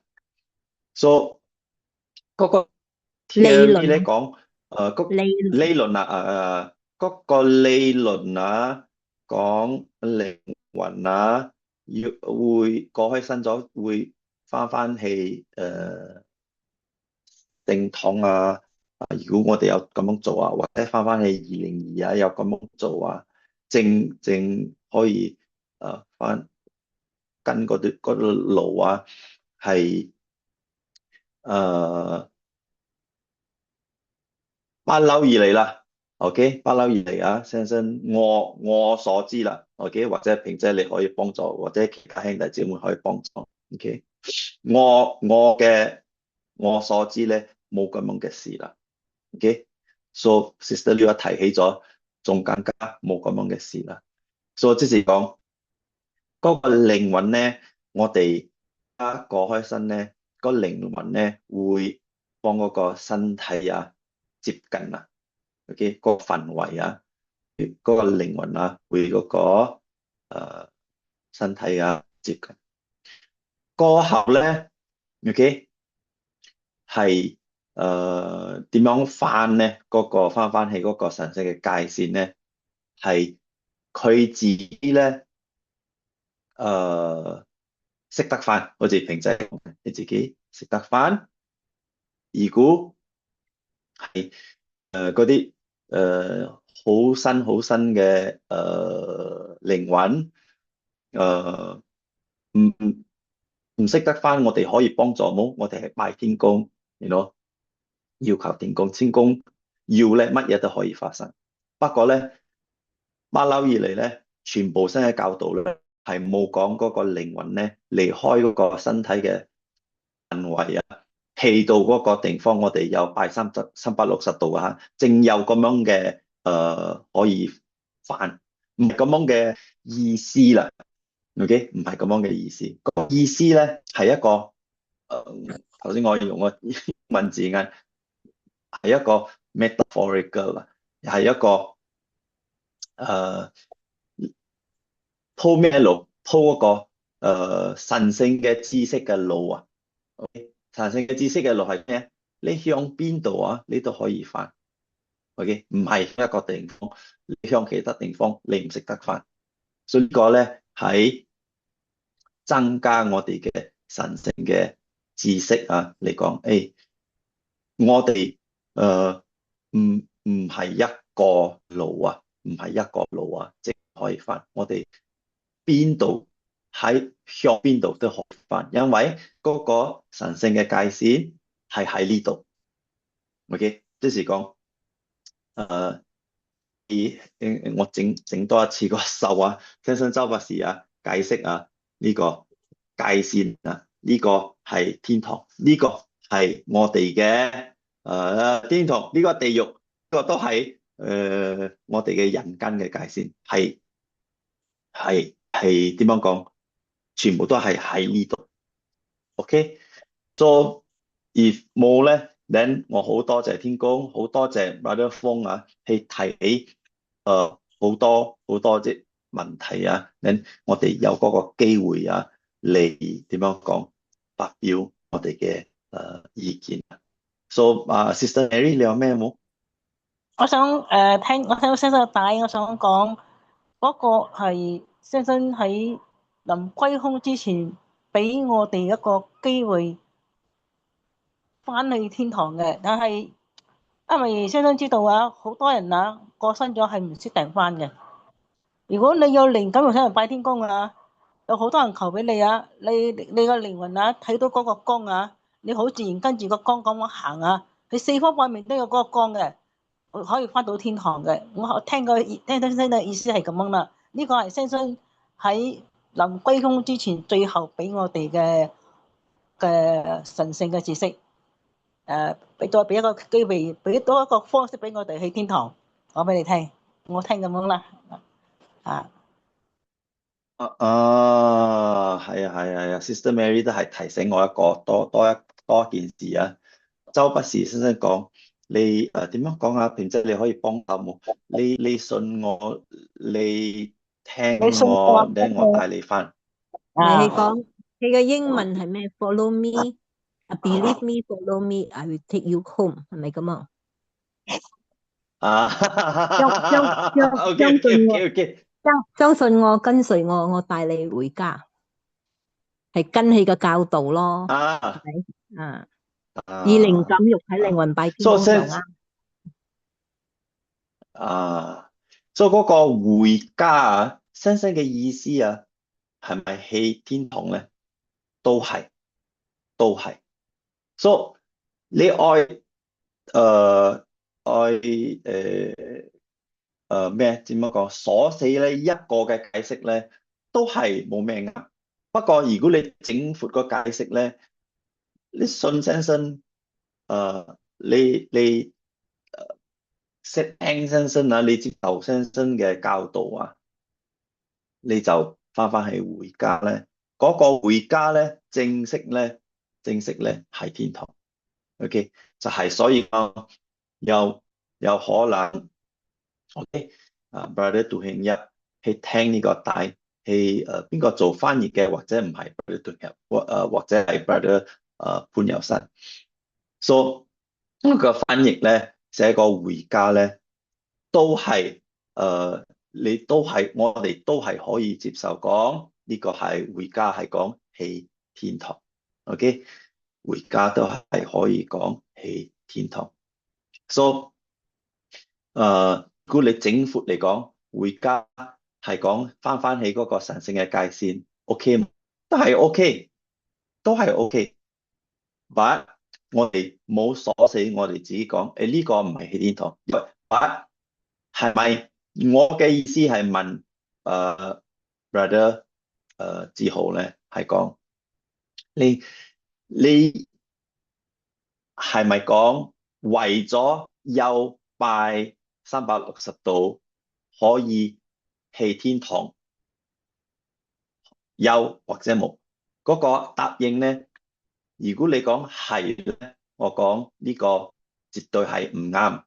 so 嗰個 theory 咧講理論嗰個理論講靈魂要會過開身咗會翻去正統如果我哋有咁樣做或者翻去2022有咁樣做正可以翻跟嗰條路係不嬲以嚟啦 ，OK， 不嬲以嚟先生，我所知啦 ，OK， 或者平姐你可以幫助，或者其他兄弟姊妹可以幫助 ，OK， 我所知咧冇咁樣嘅事啦 ，OK，so Sister Liu 提起咗，仲更加冇咁樣嘅事啦，so 即是講嗰個靈魂咧，我哋過開身咧，個靈魂咧會幫嗰個身體接近OK 嗰個範圍嗰個靈魂會嗰個身體接近。過後咧 OK 係點樣翻咧？嗰個翻去嗰個神聖嘅界線咧，係佢自己咧識得翻，好似平仔講嘅，你自己識得翻。如果係嗰啲好新嘅靈魂唔識得翻，我哋可以幫助冇？我哋係拜天公要求天公要咧乜嘢都可以發生。不過咧不嬲以嚟咧，全部新嘅教導咧係冇講嗰個靈魂咧離開嗰個身體嘅範圍去到嗰個地方，我哋有拜360度正有咁樣嘅可以翻，唔係咁樣嘅意思啦。OK， 唔係咁樣嘅意思。個意思咧係一個頭先我用個英文字眼係一個 metaphorical 係一個鋪咩路？鋪嗰個神聖嘅知識嘅路啊。OK，神聖嘅知識嘅路係咩？你向邊度啊？你都可以翻。OK，唔係一個地方，你向其他地方你唔識得翻。所以呢個咧喺增加我哋嘅神聖嘅知識啊嚟講，我哋唔係一個路啊，唔係一個路啊，即可以翻。我哋邊度向邊度都可以翻，因為嗰個神聖嘅界線係喺呢度。OK，即是講我整多一次個手啊，聽新周博士啊解釋啊呢個界線啊，呢個係天堂，呢個係我哋嘅天堂，呢個地獄，呢個都係我哋嘅人間嘅界線，係點樣講？全部都係喺呢度。OK，so if 冇咧，then 我好多謝天公，好多謝 Brother Fong 啊，去提起好多啲問題啊，then 我哋有嗰個機會啊，嚟點樣講發表我哋嘅意見。So Sister Mary，你有咩冇？我想聽到先生帶，我想講嗰個係先生喺臨歸空之前，俾我哋一個機會翻去天堂嘅。但係因為先生知道啊，好多人啊過身咗係唔識定翻嘅。如果你有靈感，又想人拜天公啊，有好多人求俾你啊，你個靈魂啊睇到嗰個光啊，你好自然跟住個光咁樣行啊，你四方八面都有嗰個光嘅。可以翻到天堂嘅，我聽到先生嘅意思係咁樣啦。呢個係先生喺臨歸空之前最後俾我哋嘅神聖嘅知識，俾一個機會，俾多一個方式俾我哋去天堂。講俾你聽，我聽咁樣啦。係啊，Sister Mary 都係提醒我一個多一件事啊。周不時先生講。你點樣講啊？平姐你可以幫手冇？你信我，你聽我，等我帶你翻。你係講你嘅英文係咩？Follow me, believe me, follow me, I will take you home，係咪咁啊？OK，相信我，跟隨我，我帶你回家，係跟佢嘅教導咯。係咪？以靈感肉體靈魂拜天公就啱。所以嗰個回家啊，先生嘅意思啊，係咪去天堂咧？都係。所以你咩？點樣講？鎖死呢一個嘅解釋咧，都係冇咩啱。不過如果你整闊個解釋咧，你信先生，你識聽先生啊，你接受先生嘅教導啊，你就翻去回家咧。嗰個回家咧，正式咧係天堂。OK， 就係所以講有可能 OK，Brother 杜慶一去聽呢個帶，去邊個做翻譯嘅，或者唔係 Brother 杜慶一，或者係 Brother 潘友新。So 呢個翻譯咧，寫個回家咧，都係我哋都係可以接受講呢個係回家，係講去天堂。OK， 回家都係可以講去天堂。So 如果你整闊嚟講，回家係講翻起嗰個神聖嘅界線 ，OK， 都係 OK。But 我哋冇鎖死我哋自己講，呢個唔係去天堂。But 係咪？我嘅意思係問Brother 志豪咧，係講你係咪講為咗有拜360度可以去天堂，有或者冇？嗰個答應咧，如果你講係咧，我講呢個絕對係唔啱，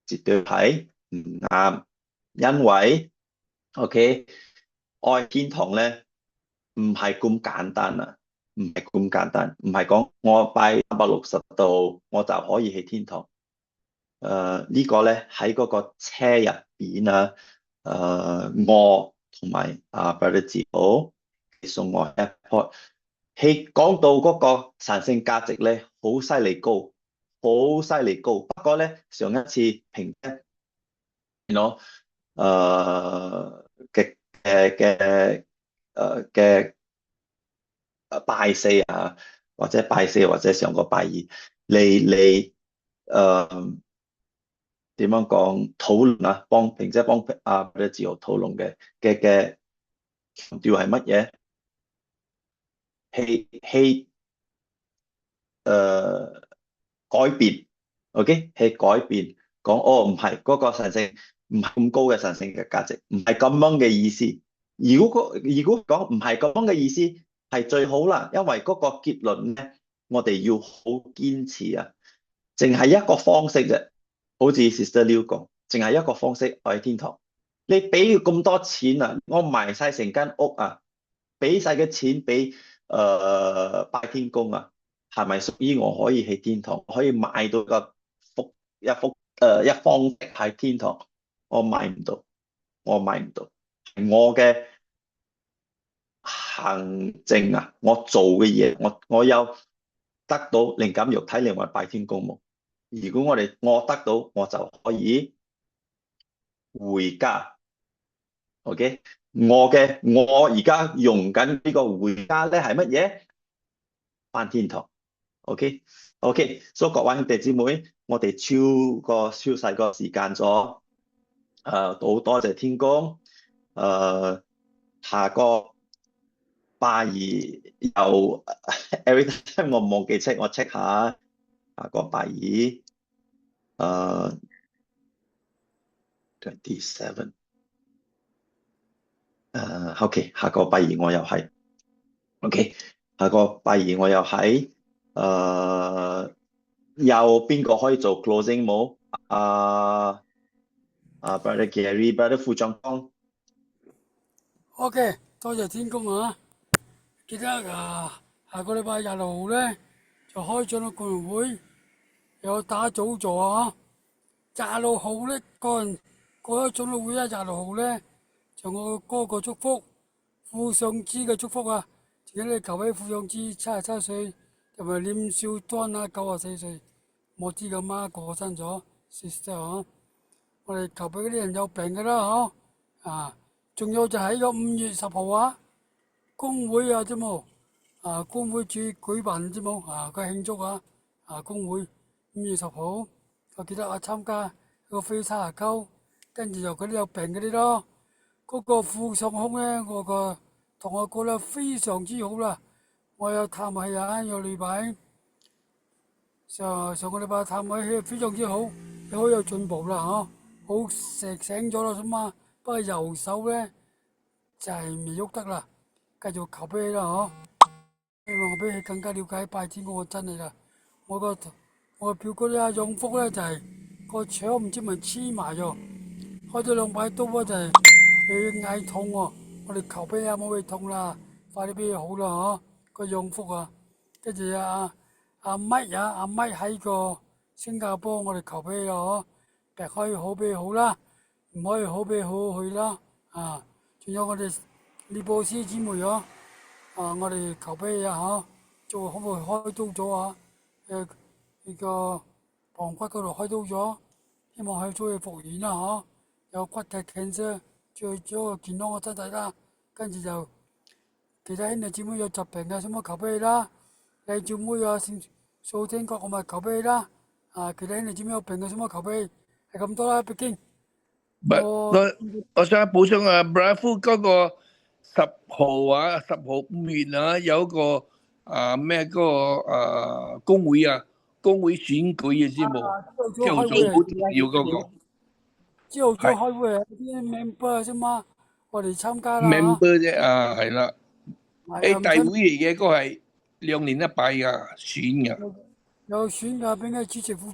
絕對係唔啱，因為 OK，愛天堂咧，唔係咁簡單啊，唔係咁簡單，唔係講我拜360度我就可以去天堂。呢個咧喺嗰個車入邊啊，我同埋Brother 志豪送我 airport，係講到嗰個神聖價值咧，好犀利高，好犀利高。不過咧，上一次評誒嘅拜四啊，或者拜四或者上個拜二，你點樣講討論啊？並且幫Brother 志豪討論嘅強調係乜嘢？係改變 ，OK， 係改變，講唔係嗰個神聖，唔係咁高嘅神聖嘅價值，唔係咁樣嘅意思。如果講唔係咁樣嘅意思，係最好啦，因為嗰個結論咧，我哋要好堅持啊，淨係一個方式啫，好似 Sister Liu 講，淨係一個方式愛天堂。你俾咁多錢啊，我賣晒成間屋啊，俾晒嘅錢俾拜天公啊，係咪屬於我可以去天堂，可以買到一方式喺天堂？我買唔到，我買唔到。我嘅行政啊，我做嘅嘢，我有得到靈感肉體靈魂拜天公冇？如果我得到，我就可以回家。OK，我而家用緊呢個回家咧係乜嘢？返天堂。OK，所以各位兄弟姊妹，我哋超細個時間咗，好多謝天公。下個拜二又 every time 我忘記check，我 check 下下個拜二27。OK， 下個拜二我又係 OK， 下個拜二我又係有邊個可以做 closing 冇？Brother Gary、Brother 傅長江。OK， 多謝天公啊！記得下個禮拜26號咧就開咗個共融會，有打早座啊！26號咧過咗總會會啊，26號咧就我哥個祝福，副上司嘅祝福啊！自己咧求起副上司77歲，同埋念少端啊94歲，我知個媽過身咗，sister 啊！我哋求俾嗰啲人有病嘅啦，仲有就喺個5月10號啊，公會啊啫冇，公會處舉辦啫冇，佢慶祝公會5月10號，我記得我參加個飛沙溝，跟住就嗰啲有病嗰啲咯，嗰個副上空咧，我同學覺得非常之好啦，我有探佢有禮拜，上個禮拜探佢非常之好，好有進步啦，好醒咗啦，啫嘛。不過右手咧就係未喐得啦，繼續求俾佢啦，希望我俾佢更加了解拜天公嘅真理啦。我個表哥咧養福咧就係個腸唔知咪黐埋咗，開咗2把刀啊，就係佢嗌痛喎。我哋求俾佢冇佢痛啦，快啲俾佢好啦，個養福啊。跟住阿咪喺個新加坡，我哋求俾佢啦，病可以好俾佢好啦。唔可以好俾好去啦，仲有我哋利波斯姊妹我哋求俾做可唔可以開刀咗呢個膀骨嗰度開刀咗，希望可以早日復原啦，有骨嘅 cancer， 最咗個健康嘅身體啦，跟住就其他兄弟姊妹有疾病嘅，想乜求俾你啦，你姊妹數天國我咪求俾你啦，其他兄弟姊妹有病嘅，想乜求俾你，係咁多啦，北京。我想補充Brother Fu 嗰個10號10號5月有一個咩嗰個公會選舉嘅節目，朝早好重要嗰個。朝早開會啲 member 啫嘛，我哋參加啦。member 啫係啦，大會嚟嘅，嗰係2年1擺噶選噶。有選噶，邊個主席負責